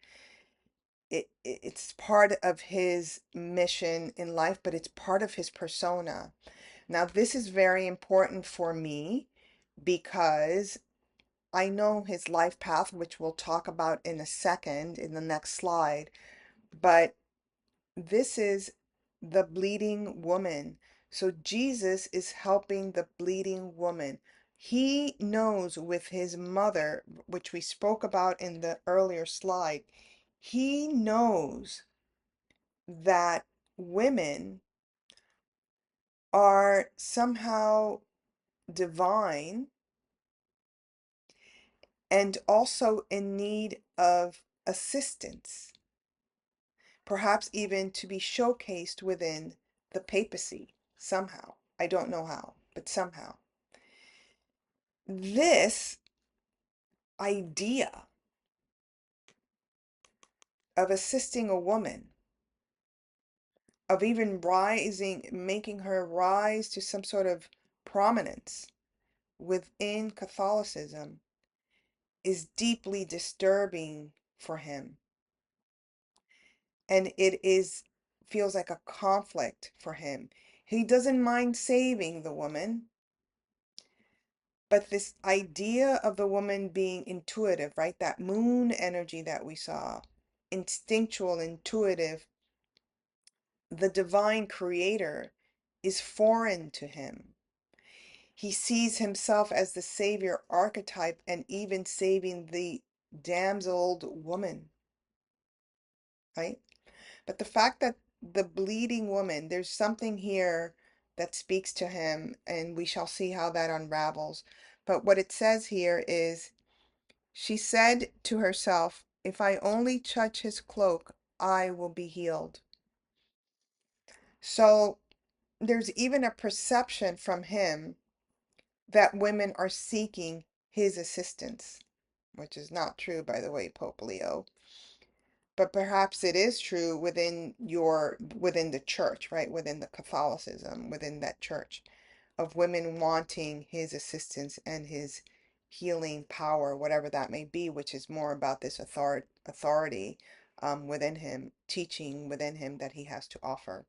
it's part of his mission in life, but it's part of his persona. Now, this is very important for me because I know his life path, which we'll talk about in a second in the next slide, but this is the bleeding woman. So Jesus is helping the bleeding woman. He knows with his mother, which we spoke about in the earlier slide, he knows that women are somehow divine and also in need of assistance, perhaps even to be showcased within the papacy somehow. I don't know how, but somehow. This idea of assisting a woman, of even rising, making her rise to some sort of prominence within Catholicism, is deeply disturbing for him. And it is feels like a conflict for him. He doesn't mind saving the woman, but this idea of the woman being intuitive, right? That moon energy that we saw, instinctual, intuitive, the divine creator is foreign to him. He sees himself as the savior archetype and even saving the damseled woman, right? But the fact that the bleeding woman, there's something here that speaks to him, and we shall see how that unravels. But what it says here is, she said to herself, if I only touch his cloak, I will be healed. So there's even a perception from him that women are seeking his assistance, which is not true, by the way, Pope Leo. But perhaps it is true within the church, right? Within the Catholicism, within that church, of women wanting his assistance and his healing power, whatever that may be, which is more about this authority within him, teaching within him that he has to offer.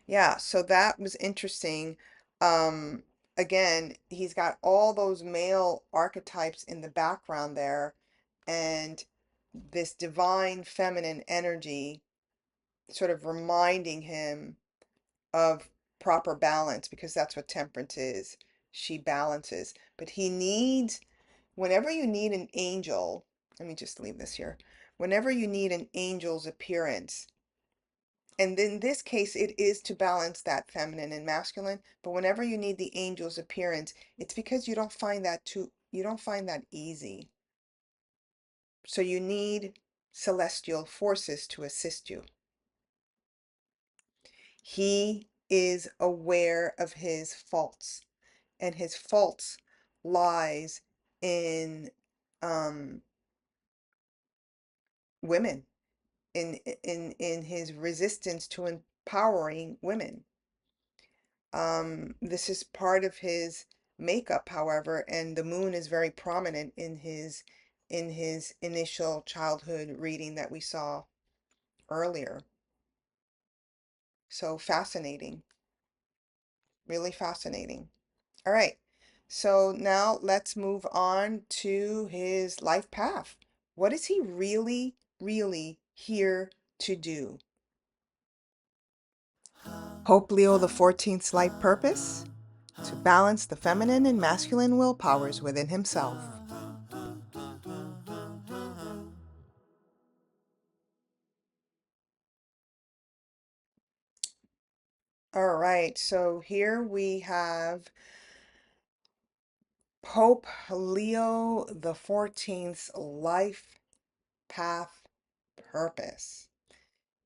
Yeah, so that was interesting. Um, Again, he's got all those male archetypes in the background there, and this divine feminine energy sort of reminding him of proper balance, because that's what temperance is. She balances. But he needs, whenever you need an angel, let me just leave this here. Whenever you need an angel's appearance, and in this case, it is to balance that feminine and masculine. But whenever you need the angel's appearance, it's because you don't find that easy. So you need celestial forces to assist you. He is aware of his faults, and his faults lies in um, women, in his resistance to empowering women. This is part of his makeup, however, and the moon is very prominent in his initial childhood reading that we saw earlier. So fascinating, really fascinating. All right. So now let's move on to his life path. What is he really, really here to do? Pope Leo XIV's life purpose? To balance the feminine and masculine will powers within himself. All right, so here we have Pope Leo XIV's life path purpose.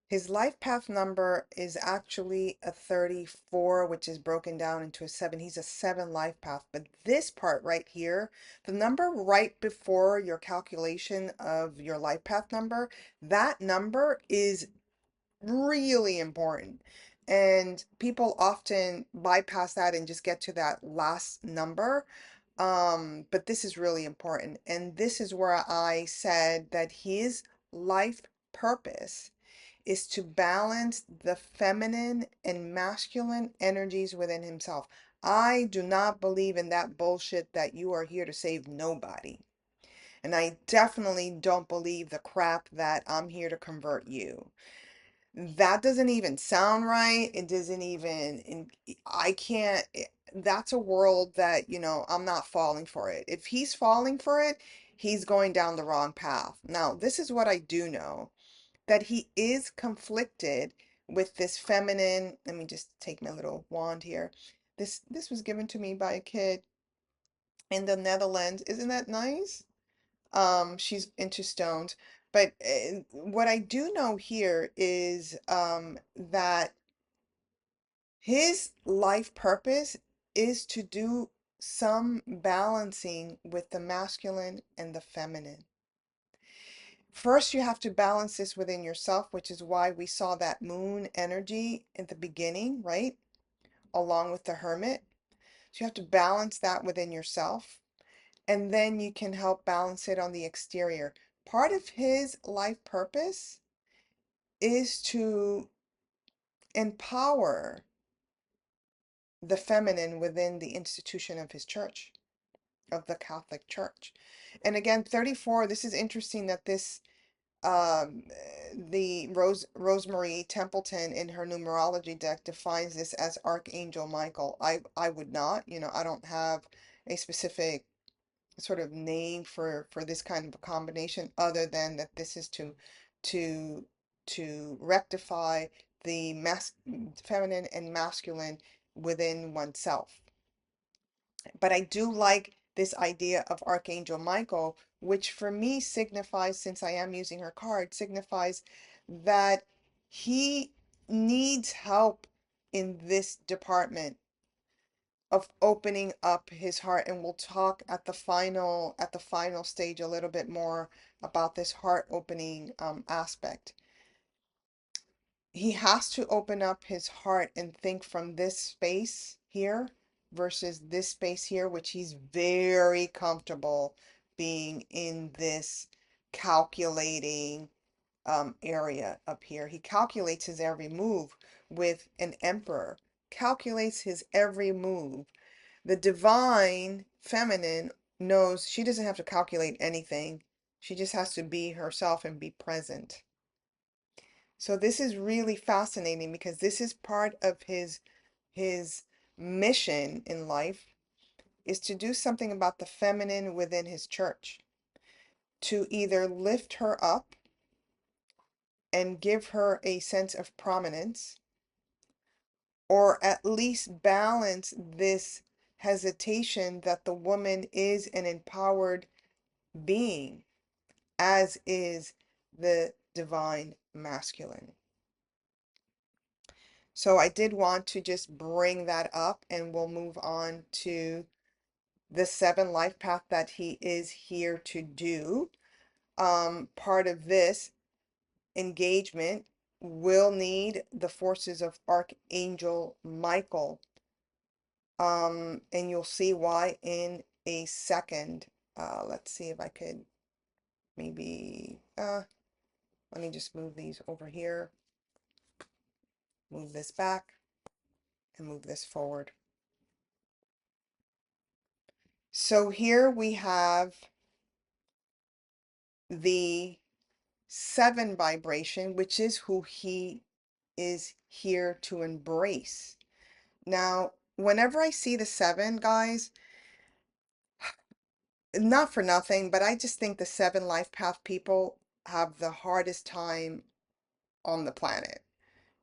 His life path number is actually a 34, which is broken down into a 7. He's a 7 life path. But this part right here, the number right before your calculation of your life path number, that number is really important. And people often bypass that and just get to that last number. But this is really important. And this is where I said that his life purpose is to balance the feminine and masculine energies within himself. I do not believe in that bullshit that you are here to save nobody. And I definitely don't believe the crap that I'm here to convert you. That doesn't even sound right. It doesn't even, I can't, that's a world that, I'm not falling for it. If he's falling for it, he's going down the wrong path. Now, this is what I do know, that he is conflicted with this feminine. Let me just take my little wand here. This was given to me by a kid in the Netherlands. Isn't that nice? She's into stones. But what I do know here is that his life purpose is to do some balancing with the masculine and the feminine. First, you have to balance this within yourself, which is why we saw that moon energy at the beginning, right? Along with the hermit. So you have to balance that within yourself. and then you can help balance it on the exterior. Part of his life purpose is to empower the feminine within the institution of his church, of the Catholic Church. And again, 34, this is interesting that this the Rosemary Templeton in her numerology deck defines this as Archangel Michael. I would not, I don't have a specific sort of name for this kind of a combination other than that this is to to rectify the feminine and masculine within oneself. But I do like this idea of Archangel Michael, which for me signifies, since I am using her card, signifies that he needs help in this department of opening up his heart. And we'll talk at the final stage a little bit more about this heart opening aspect. He has to open up his heart and think from this space here versus this space here, which he's very comfortable being in this calculating area up here. He calculates his every move with an emperor, calculates his every move. The divine feminine knows she doesn't have to calculate anything. She just has to be herself and be present. So this is really fascinating because this is part of his mission in life is to do something about the feminine within his church, to either lift her up and give her a sense of prominence, or at least balance this hesitation that the woman is an empowered being, as is the divine masculine. So I did want to just bring that up, and we'll move on to the 7 life path that he is here to do. Part of this engagement will need the forces of Archangel Michael. And you'll see why in a second. Let's see if I could maybe, let me just move these over here, move this back, and move this forward. So here we have the 7 vibration, which is who he is here to embrace. Now, whenever I see the 7, guys, not for nothing, but I just think the 7 life path people have the hardest time on the planet.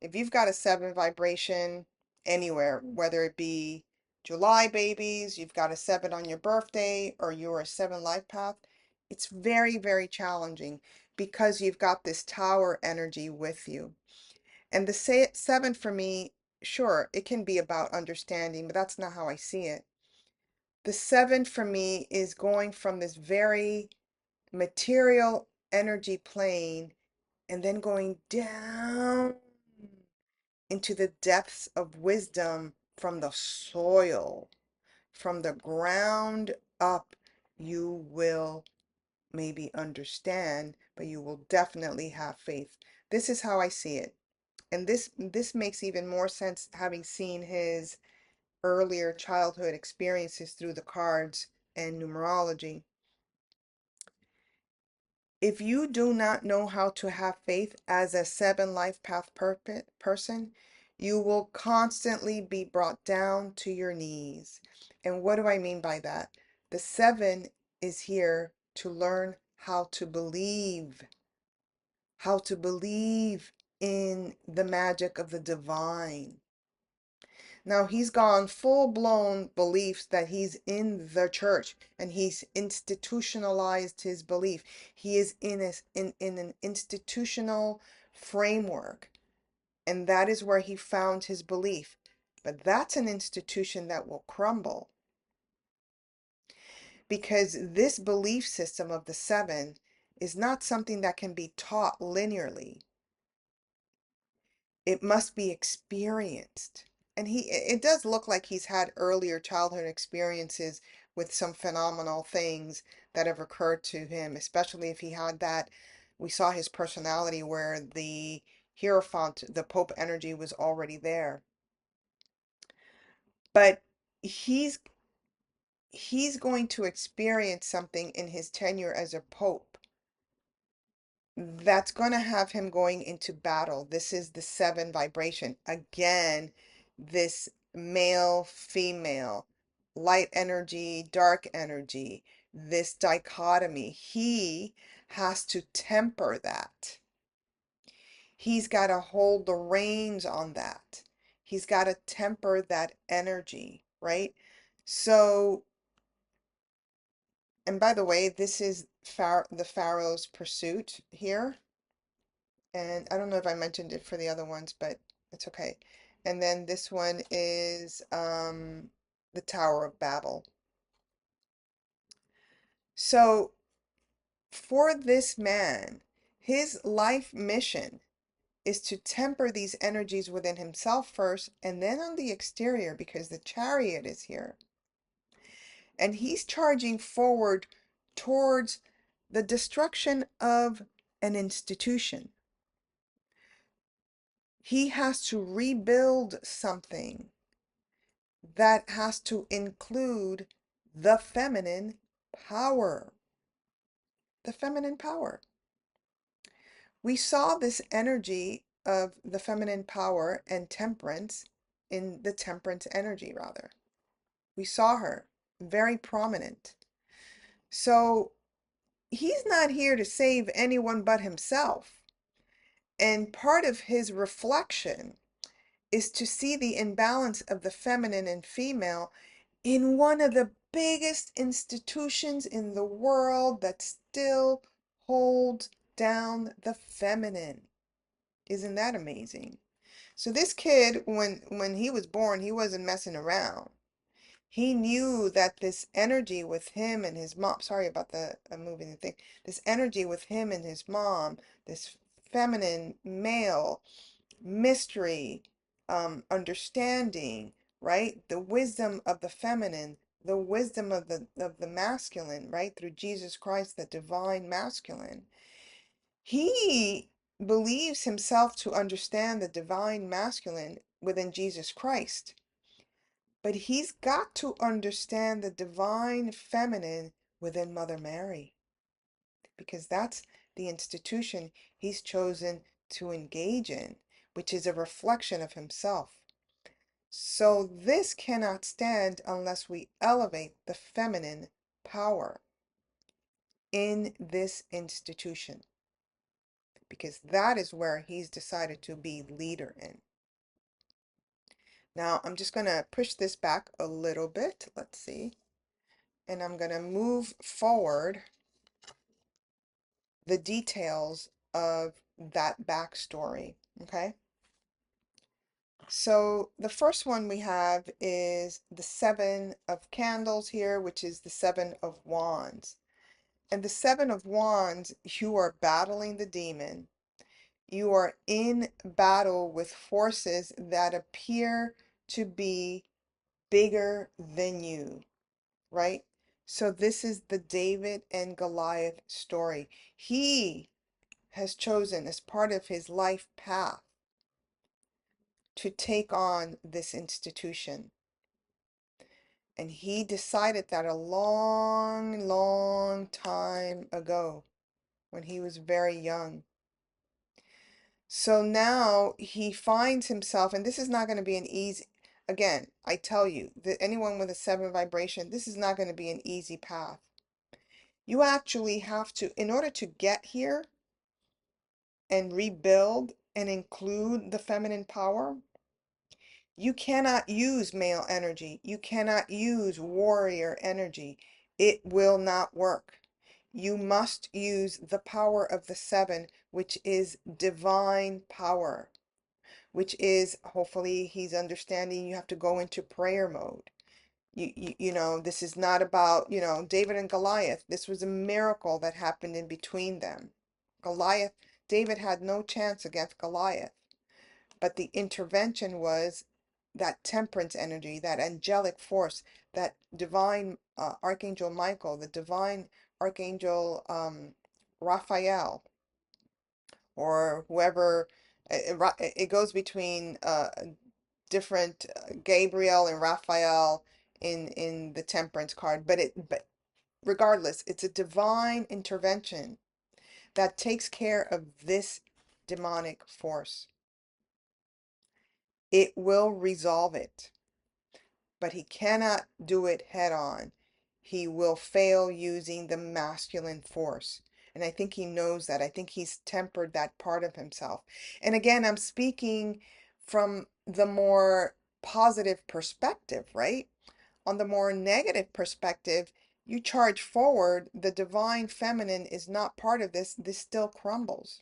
If you've got a 7 vibration anywhere, whether it be July babies, you've got a 7 on your birthday, or you're a 7 life path, it's very, very challenging because you've got this tower energy with you. And the 7 for me, sure, it can be about understanding, but that's not how I see it. The 7 for me is going from this very material energy plane and then going down into the depths of wisdom from the soil, from the ground up. You will maybe understand, but you will definitely have faith. This is how I see it. And this makes even more sense having seen his earlier childhood experiences through the cards and numerology. If you do not know how to have faith as a 7 life path person, you will constantly be brought down to your knees. And what do I mean by that? The 7 is here to learn how to believe in the magic of the divine. Now he's gone full blown beliefs that he's in the church and he's institutionalized his belief. He is in an institutional framework, and that is where he found his belief. But that's an institution that will crumble because this belief system of the 7 is not something that can be taught linearly. It must be experienced. And it does look like he's had earlier childhood experiences with some phenomenal things that have occurred to him, especially if he had that. We saw his personality where the Hierophant, the Pope energy was already there. But he's he's going to experience something in his tenure as a pope that's going to have him going into battle. This is the seven vibration. Again, this male, female, light energy, dark energy, this dichotomy. He has to temper that. He's got to hold the reins on that. He's got to temper that energy, right? So, and by the way, this is the Pharaoh's pursuit here. And I don't know if I mentioned it for the other ones, but it's okay. And then this one is the Tower of Babel. So for this man, his life mission is to temper these energies within himself first and then on the exterior because the chariot is here. And he's charging forward towards the destruction of an institution. He has to rebuild something that has to include the feminine power. The feminine power. We saw this energy of the feminine power and temperance in the temperance energy, rather. We saw her very prominent. So he's not here to save anyone but himself. And part of his reflection is to see the imbalance of the feminine and female in one of the biggest institutions in the world that still holds down the feminine. Isn't that amazing? So this kid, when he was born, he wasn't messing around. He knew that this energy with him and his mom, sorry about the moving the thing, this energy with him and his mom, this feminine male mystery, understanding, right? The wisdom of the feminine, the wisdom of the masculine, right? Through Jesus Christ, the divine masculine. He believes himself to understand the divine masculine within Jesus Christ. But he's got to understand the divine feminine within Mother Mary, because that's the institution he's chosen to engage in, which is a reflection of himself. So this cannot stand unless we elevate the feminine power in this institution, because that is where he's decided to be leader in. Now I'm just going to push this back a little bit. Let's see. And I'm going to move forward the details of that backstory. Okay. So the first one we have is the Seven of Candles here, which is the Seven of Wands. And the Seven of Wands, you are battling the demon. You are in battle with forces that appear to be bigger than you, right? So this is the David and Goliath story. He has chosen as part of his life path to take on this institution. And he decided that a long, long time ago when he was very young. So now he finds himself, and this is not going to be an easy, again, I tell you, that anyone with a seven vibration, this is not going to be an easy path. You actually have to, in order to get here and rebuild and include the feminine power, you cannot use male energy. You cannot use warrior energy. It will not work. You must use the power of the seven, which is divine power, which is, hopefully he's understanding, you have to go into prayer mode. You know, this is not about, David and Goliath. This was a miracle that happened in between them. David had no chance against Goliath, but the intervention was that temperance energy, that angelic force, that divine Archangel Michael, the divine Archangel Raphael, or whoever. It goes between different Gabriel and Raphael in the temperance card, but regardless, it's a divine intervention that takes care of this demonic force. It will resolve it, but he cannot do it head on. He will fail using the masculine force. And I think he knows that. I think he's tempered that part of himself. And again, I'm speaking from the more positive perspective, right? On the more negative perspective, you charge forward, the divine feminine is not part of this. This still crumbles.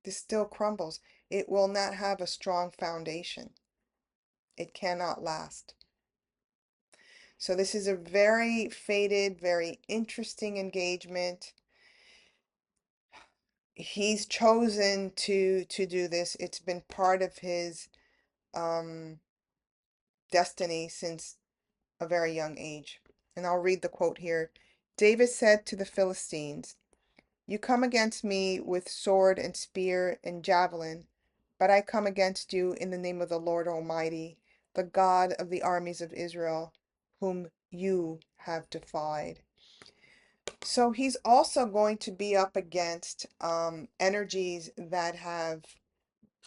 This still crumbles. It will not have a strong foundation. It cannot last. So this is a very fated, very interesting engagement. He's chosen to do this. It's been part of his um, destiny since a very young age. And I'll read the quote here. David said to the Philistines, "You come against me with sword and spear and javelin, but I come against you in the name of the Lord Almighty, the God of the armies of Israel, whom you have defied." So he's also going to be up against energies that have,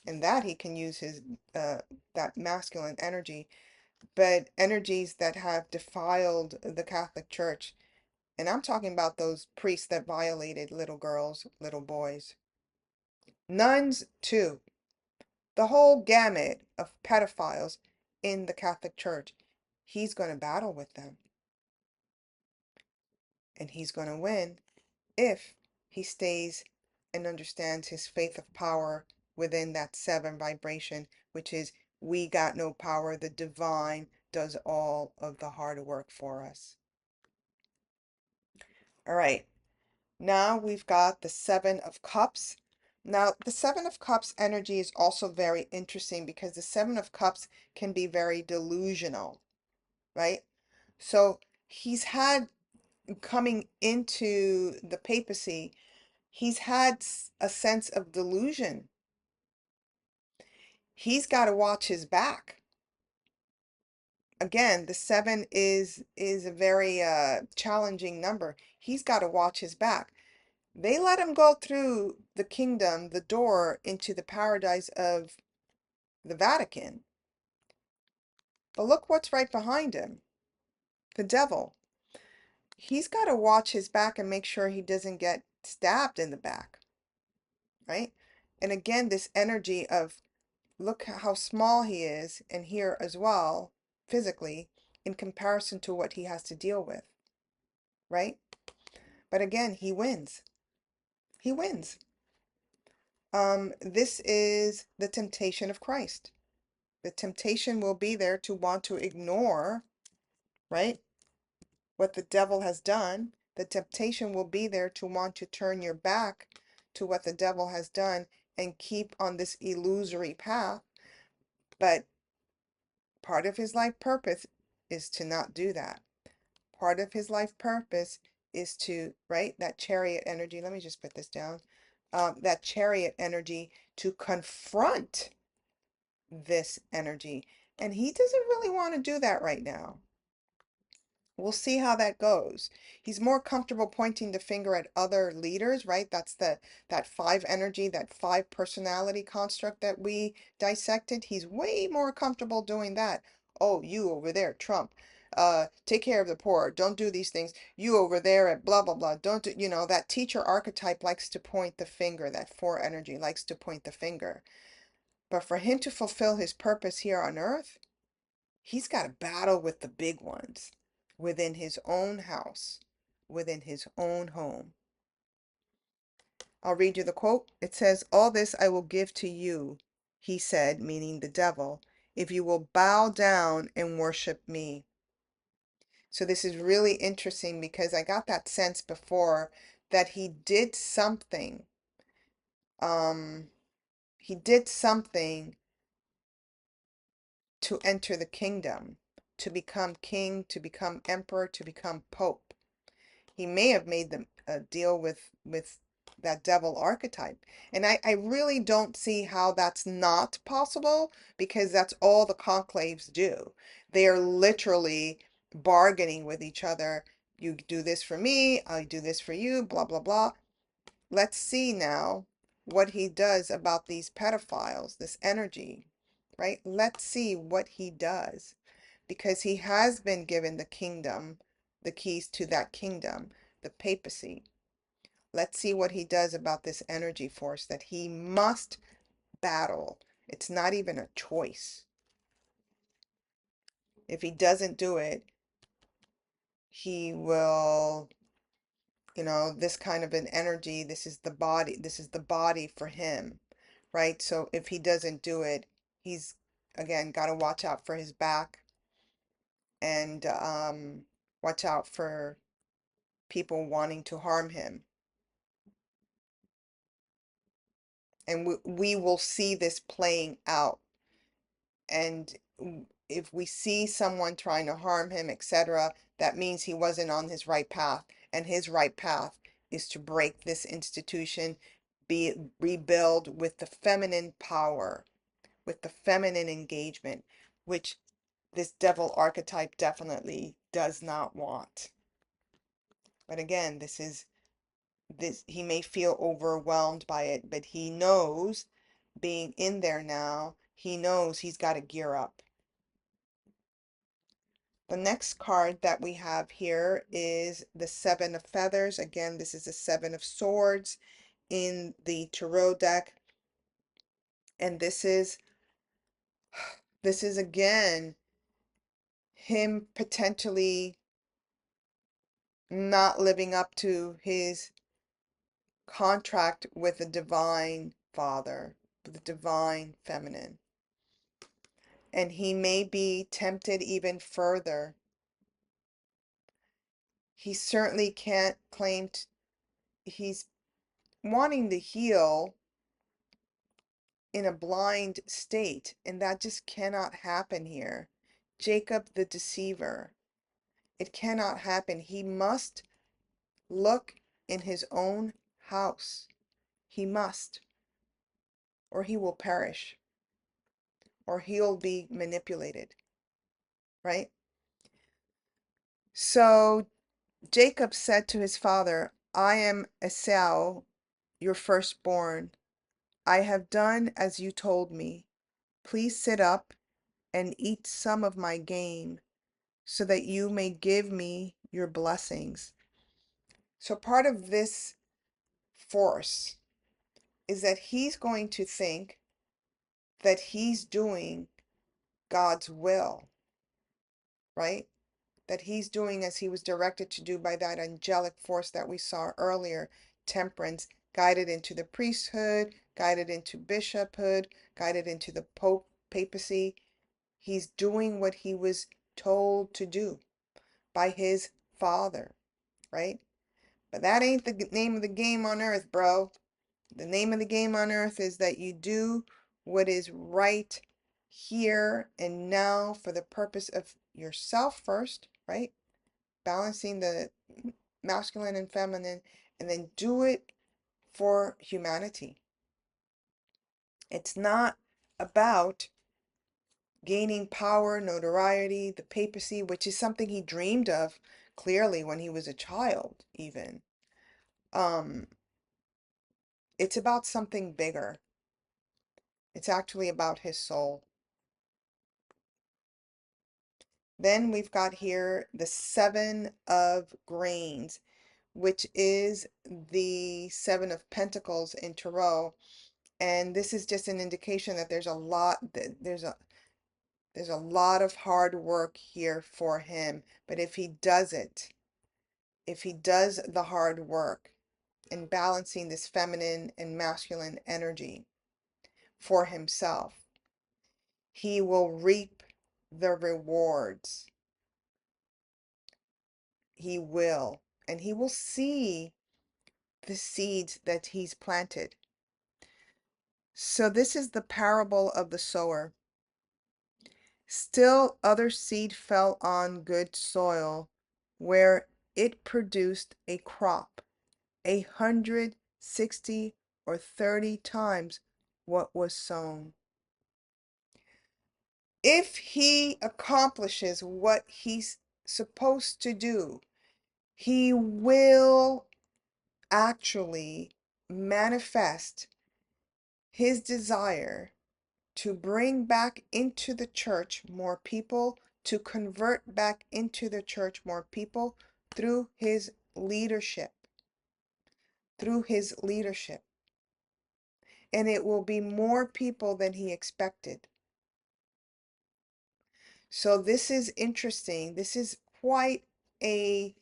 and that he can use his that masculine energy, but energies that have defiled the Catholic Church. And I'm talking about those priests that violated little girls, little boys. Nuns, too. The whole gamut of pedophiles in the Catholic Church. He's going to battle with them. And he's going to win if he stays and understands his faith of power within that 7 vibration, which is we got no power. The divine does all of the hard work for us. All right. Now we've got the 7 of Cups. Now, the 7 of Cups energy is also very interesting because the 7 of Cups can be very delusional, right? So he's had, coming into the papacy, he's had a sense of delusion. He's got to watch his back. Again, the 7 is a very challenging number. He's got to watch his back. They let him go through the kingdom, the door into the paradise of the Vatican. But look what's right behind him, the devil. He's got to watch his back and make sure he doesn't get stabbed in the back, right? And again, this energy of look how small he is, and here as well, physically, in comparison to what he has to deal with, right? But again, he wins. He wins. This is the temptation of Christ. The temptation will be there to want to ignore, right, what the devil has done. The temptation will be there to want to turn your back to what the devil has done and keep on this illusory path. But part of his life purpose is to not do that. Part of his life purpose is to, right, that chariot energy. Let me just put this down. That chariot energy to confront this energy. And he doesn't really want to do that right now. We'll see how that goes. He's more comfortable pointing the finger at other leaders, right? That's that 5 energy, that 5 personality construct that we dissected. He's way more comfortable doing that. Oh, you over there, Trump. Take care of the poor. Don't do these things. You over there at blah blah blah. Don't do, that teacher archetype likes to point the finger. That 4 energy likes to point the finger. But for him to fulfill his purpose here on earth, he's got to battle with the big ones within his own house, within his own home. I'll read you the quote. It says, "All this I will give to you," he said, meaning the devil, "if you will bow down and worship me." So this is really interesting because I got that sense before that he did something. He did something to enter the kingdom, to become king, to become emperor, to become pope. He may have made them a deal with that devil archetype. And I really don't see how that's not possible, because that's all the conclaves do. They are literally bargaining with each other. You do this for me, I do this for you, blah, blah, blah. Let's see now what he does about these pedophiles, this energy, right? Let's see what he does, because he has been given the kingdom, the keys to that kingdom, the papacy. Let's see what he does about this energy force that he must battle. It's not even a choice. If he doesn't do it, he will, this kind of an energy, this is the body for him, right? So if he doesn't do it, he's, again, got to watch out for his back, and watch out for people wanting to harm him. And we will see this playing out. And if we see someone trying to harm him, etc., that means he wasn't on his right path. And his right path is to break this institution, be rebuild with the feminine power, with the feminine engagement, which this devil archetype definitely does not want. But again, this he may feel overwhelmed by it, but he knows, being in there now, he knows he's got to gear up. The next card that we have here is the Seven of Feathers. Again, this is the Seven of Swords in the Tarot deck. And this is again him potentially not living up to his contract with the divine father, the divine feminine. And he may be tempted even further. He certainly can't claim he's wanting to heal in a blind state, and that just cannot happen here. Jacob the deceiver. It cannot happen. He must look in his own house. He must, or he will perish, or he'll be manipulated, right? So Jacob said to his father, I am Esau, your firstborn. I have done as you told me. Please sit up and eat some of my game, so that you may give me your blessings. So part of this force is that he's going to think that he's doing God's will, right? That he's doing as he was directed to do by that angelic force that we saw earlier, temperance, guided into the priesthood, guided into bishophood, guided into the papacy. He's doing what he was told to do by his father, right? But that ain't the name of the game on earth, bro. The name of the game on earth is that you do what is right here and now for the purpose of yourself first, right? Balancing the masculine and feminine, and then do it for humanity. It's not about gaining power, notoriety, the papacy, which is something he dreamed of clearly when he was a child, even. Um, it's about something bigger. It's actually about his soul. Then we've got here the Seven of Grains, which is the Seven of Pentacles in Tarot. And this is just an indication that there's a lot of hard work here for him. But if he does it, if he does the hard work in balancing this feminine and masculine energy for himself, he will reap the rewards. He will. And he will see the seeds that he's planted. So this is the parable of the sower. Still other seed fell on good soil, where it produced a crop 160 or 30 times what was sown. If he accomplishes what he's supposed to do, he will actually manifest his desire to bring back into the church more people, to convert back into the church more people through his leadership. Through his leadership. And it will be more people than he expected. So this is interesting. This is quite a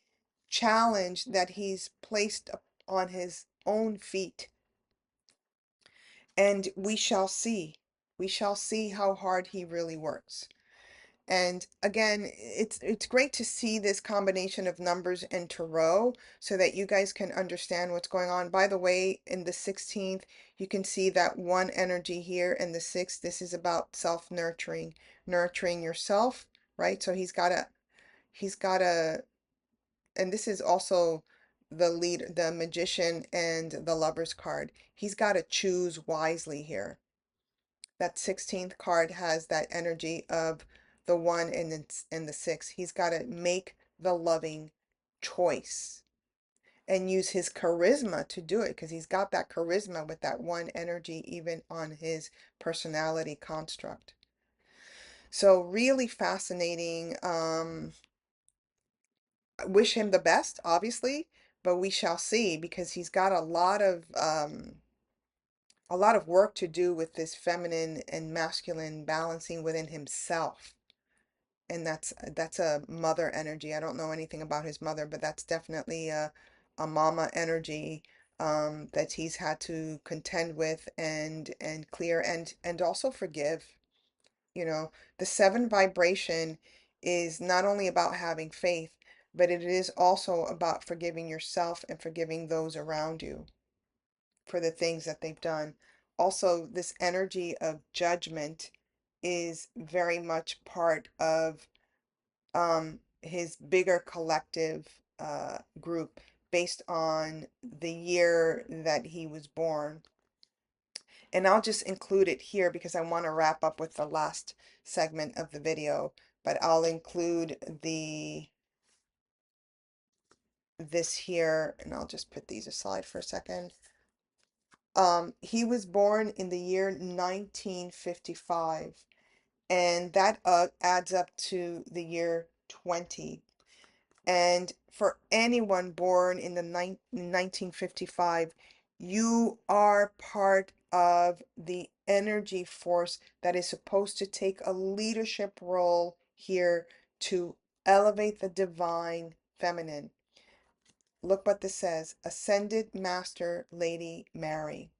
challenge that he's placed on his own feet. And we shall see. We shall see how hard he really works. And again, it's great to see this combination of numbers and tarot so that you guys can understand what's going on. By the way, in the 16th, you can see that one energy here, and the 6th, this is about self-nurturing, nurturing yourself, right? So he's got a, and this is also the lead, the magician and the lover's card. He's got to choose wisely here. That 16th card has that energy of the 1 and the 6. He's got to make the loving choice and use his charisma to do it, because he's got that charisma with that 1 energy even on his personality construct. So really fascinating. I wish him the best, obviously, but we shall see, because he's got a lot of work to do with this feminine and masculine balancing within himself. And that's a mother energy. I don't know anything about his mother, but that's definitely a mama energy that he's had to contend with and clear and also forgive. You know, the 7 vibration is not only about having faith, but it is also about forgiving yourself and forgiving those around you for the things that they've done. Also, this energy of judgment is very much part of his bigger collective group based on the year that he was born. And I'll just include it here because I want to wrap up with the last segment of the video, but I'll include this here, and I'll just put these aside for a second. He was born in the year 1955, and that adds up to the year 20. And for anyone born in the 1955, you are part of the energy force that is supposed to take a leadership role here to elevate the divine feminine. Look what this says, Ascended Master Lady Mary.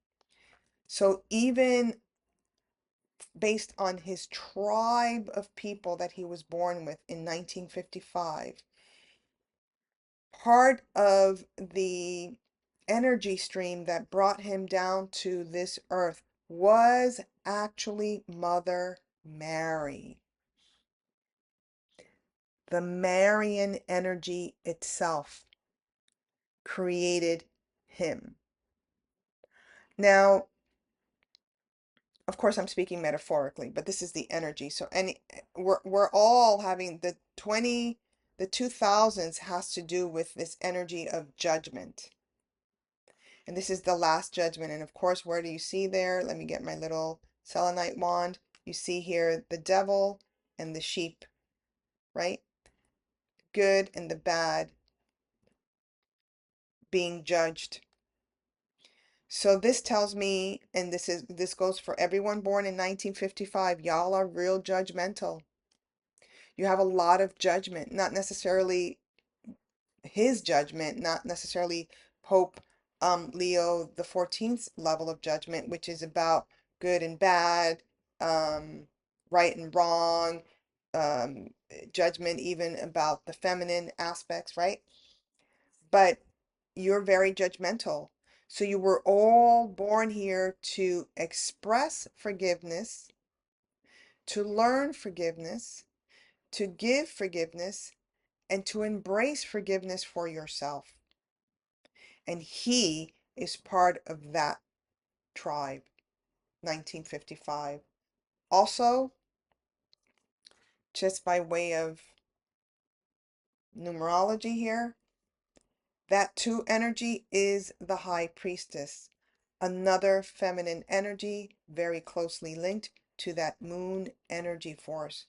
So even based on his tribe of people that he was born with in 1955, part of the energy stream that brought him down to this earth was actually Mother Mary. The Marian energy itself created him. Now, of course, I'm speaking metaphorically, but this is the energy. So, we're all having the 2000s has to do with this energy of judgment. And this is the last judgment. And of course, where do you see there? Let me get my little selenite wand. You see here the devil and the sheep, right? Good and the bad being judged. So this tells me, and this goes for everyone born in 1955, y'all are real judgmental. You have a lot of judgment, not necessarily his judgment, not necessarily Pope Leo the 14th level of judgment, which is about good and bad, right and wrong, judgment even about the feminine aspects, right? But you're very judgmental. So you were all born here to express forgiveness, to learn forgiveness, to give forgiveness, and to embrace forgiveness for yourself. And he is part of that tribe, 1955. Also, just by way of numerology here, that 2 energy is the high priestess, another feminine energy very closely linked to that moon energy force.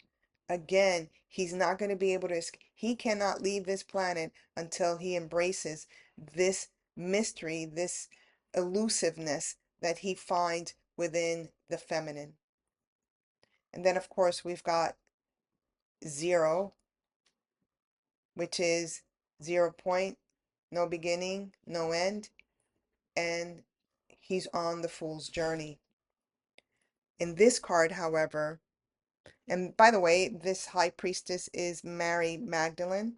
Again, he's not going to be able to, he cannot leave this planet until he embraces this mystery, this elusiveness that he finds within the feminine. And then, of course, we've got 0, which is 0 point, no beginning, no end, and he's on the fool's journey. In this card, however, and by the way, this high priestess is Mary Magdalene,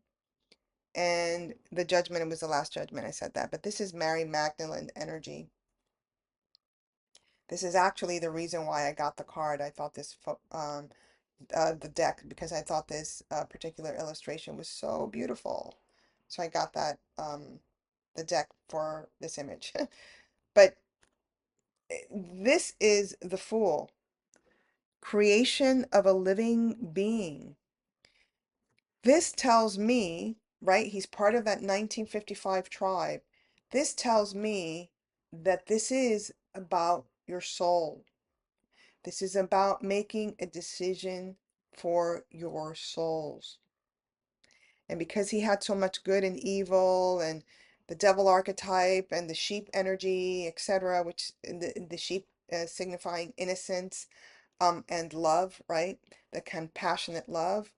and the judgment, it was the last judgment, I said that, but this is Mary Magdalene energy. This is actually the reason why I got the card. I thought this, the deck, because I thought this particular illustration was so beautiful. So I got that, the deck for this image. But this is the Fool, creation of a living being. This tells me, right, he's part of that 1955 tribe. This tells me that this is about your soul. This is about making a decision for your souls. And because he had so much good and evil and the devil archetype and the sheep energy, etc., which the sheep signifying innocence, and love, right? The compassionate love.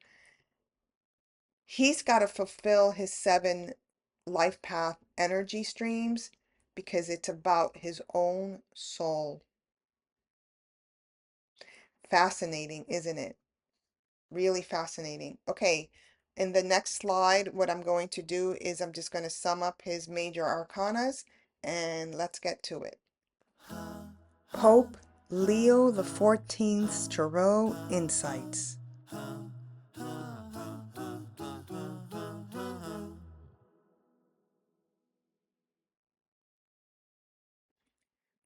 He's got to fulfill his 7 life path energy streams because it's about his own soul. Fascinating, isn't it? Really fascinating. Okay, in the next slide, what I'm going to do is I'm just going to sum up his major arcanas and let's get to it. Pope Leo XIV's Tarot Insights.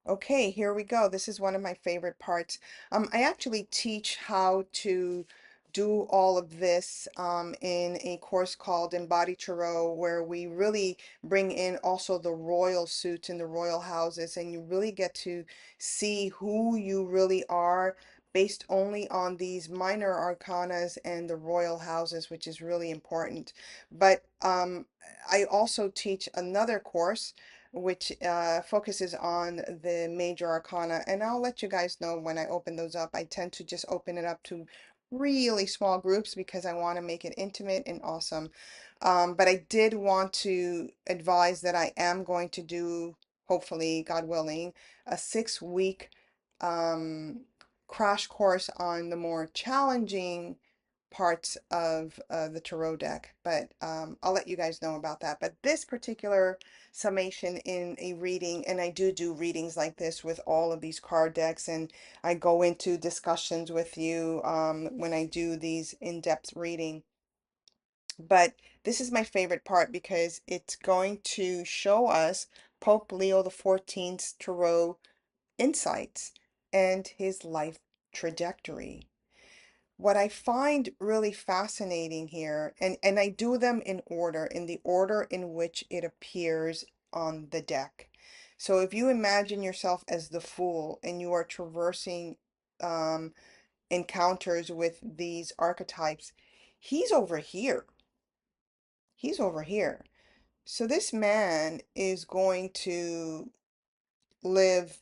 Okay, here we go. This is one of my favorite parts. I actually teach how to do all of this in a course called Embodied Tarot, where we really bring in also the royal suits and the royal houses, and you really get to see who you really are based only on these minor arcanas and the royal houses, which is really important. But I also teach another course which focuses on the major arcana. And I'll let you guys know when I open those up. I tend to just open it up to really small groups because I want to make it intimate and awesome. But I did want to advise that I am going to do, hopefully, God willing, a 6-week um, crash course on the more challenging parts of the tarot deck, but I'll let you guys know about that. But this particular summation in a reading, and I do readings like this with all of these card decks, and I go into discussions with you when I do these in-depth reading. But this is my favorite part because it's going to show us Pope Leo XIV's tarot insights and his life trajectory. What I find really fascinating here, and I do them in order, in the order in which it appears on the deck. So if you imagine yourself as the Fool and you are traversing um, encounters with these archetypes, he's over here. He's over here. So this man is going to live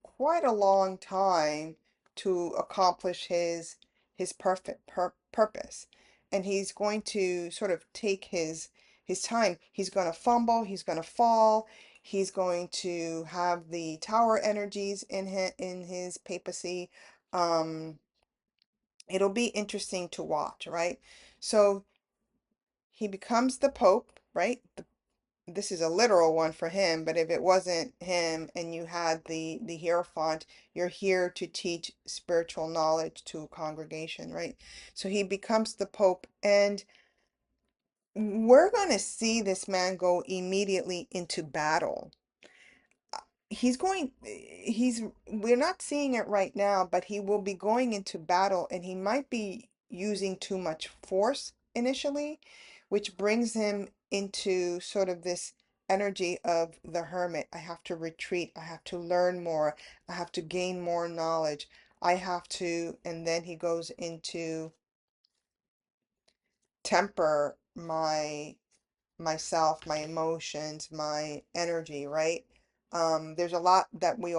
quite a long time to accomplish his perfect purpose, and he's going to sort of take his time. He's going to fumble, he's going to fall, he's going to have the tower energies in his papacy. um it'll be interesting to watch, right? So he becomes the pope, right? this is a literal one for him, but if it wasn't him and you had the Hierophant, you're here to teach spiritual knowledge to a congregation, right? So he becomes the Pope, and we're going to see this man go immediately into battle. We're not seeing it right now, but he will be going into battle, and he might be using too much force initially, which brings him into sort of this energy of the hermit. I have to retreat, I have to learn more, I have to gain more knowledge, I have to, and then he goes into temper myself, my emotions, my energy, right? There's a lot that we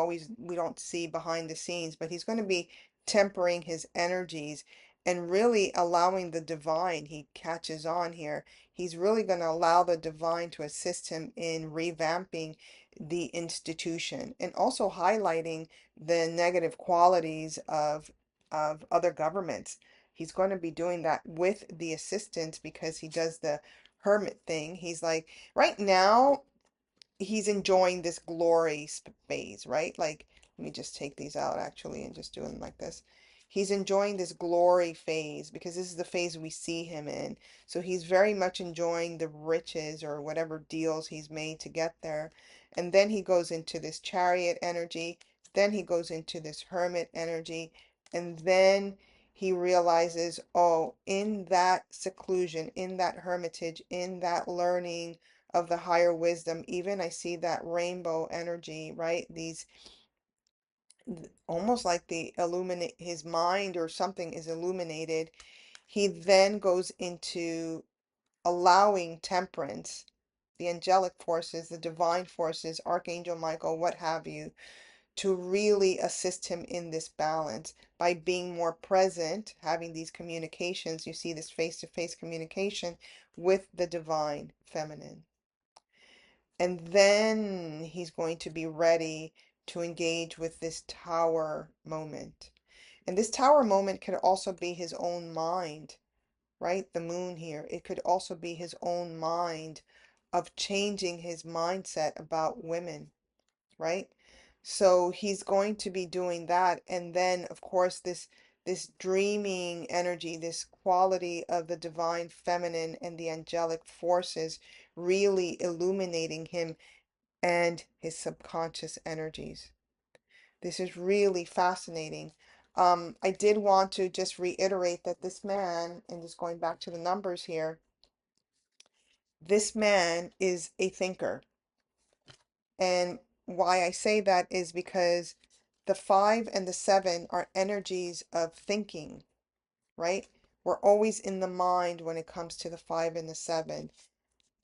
don't see behind the scenes, but he's going to be tempering his energies and really allowing the divine, he catches on here. He's really going to allow the divine to assist him in revamping the institution and also highlighting the negative qualities of other governments. He's going to be doing that with the assistance because he does the hermit thing. He's like, right now, he's enjoying this glory phase, right? Like, let me just take these out actually and just do them like this. He's enjoying this glory phase because this is the phase we see him in. So he's very much enjoying the riches or whatever deals he's made to get there. And then he goes into this chariot energy. Then he goes into this hermit energy. And then he realizes, oh, in that seclusion, in that hermitage, in that learning of the higher wisdom, even I see that rainbow energy, right? These almost like the illuminate his mind or something is illuminated. He then goes into allowing temperance, the angelic forces, the divine forces, Archangel Michael, what have you, to really assist him in this balance by being more present, having these communications. You see this face-to-face communication with the divine feminine. And then he's going to be ready to engage with this tower moment. And this tower moment could also be his own mind, right? The moon here. It could also be his own mind of changing his mindset about women, right? So he's going to be doing that. And then, of course, this dreaming energy, this quality of the divine feminine and the angelic forces really illuminating him and his subconscious energies. This is really fascinating. I did want to just reiterate that this man, and just going back to the numbers here, this man is a thinker. And why I say that is because the 5 and the 7 are energies of thinking, right? We're always in the mind when it comes to the 5 and the 7.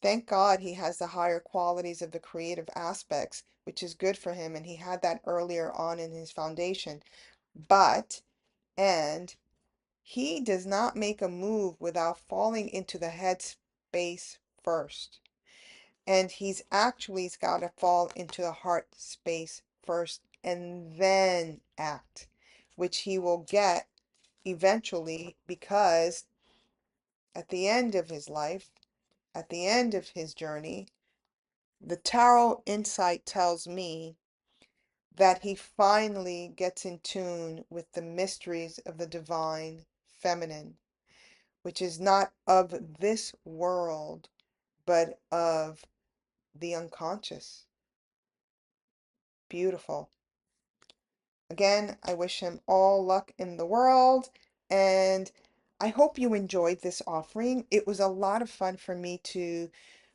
Thank God he has the higher qualities of the creative aspects, which is good for him, and he had that earlier on in his foundation. But, and he does not make a move without falling into the head space first. And he's got to fall into the heart space first and then act, which he will get eventually because at the end of his life, at the end of his journey, the tarot insight tells me that he finally gets in tune with the mysteries of the divine feminine, which is not of this world, but of the unconscious. Beautiful. Again, I wish him all luck in the world, and I hope you enjoyed this offering. It was a lot of fun for me to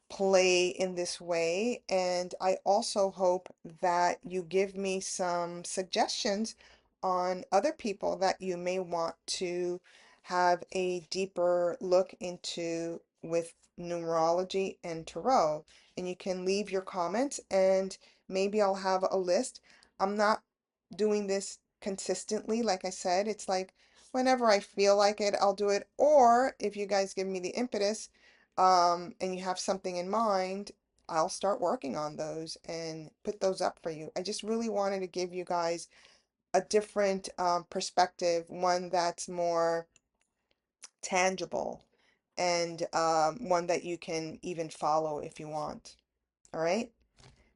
play in this way. And I also hope that you give me some suggestions on other people that you may want to have a deeper look into with numerology and tarot. And you can leave your comments and maybe I'll have a list. I'm not doing this consistently. Like I said, it's like whenever I feel like it, I'll do it. Or if you guys give me the impetus, and you have something in mind, I'll start working on those and put those up for you. I just really wanted to give you guys a different perspective, one that's more tangible and one that you can even follow if you want. All right.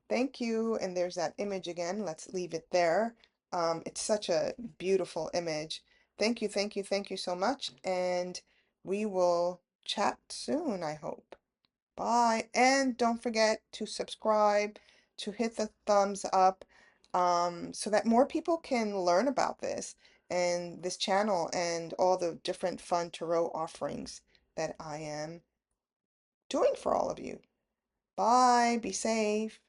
Thank you. And there's that image again. Let's leave it there. It's such a beautiful image. Thank you, thank you, thank you so much. And we will chat soon, I hope. Bye. And don't forget to subscribe, to hit the thumbs up, so that more people can learn about this and this channel and all the different fun tarot offerings that I am doing for all of you. Bye. Be safe.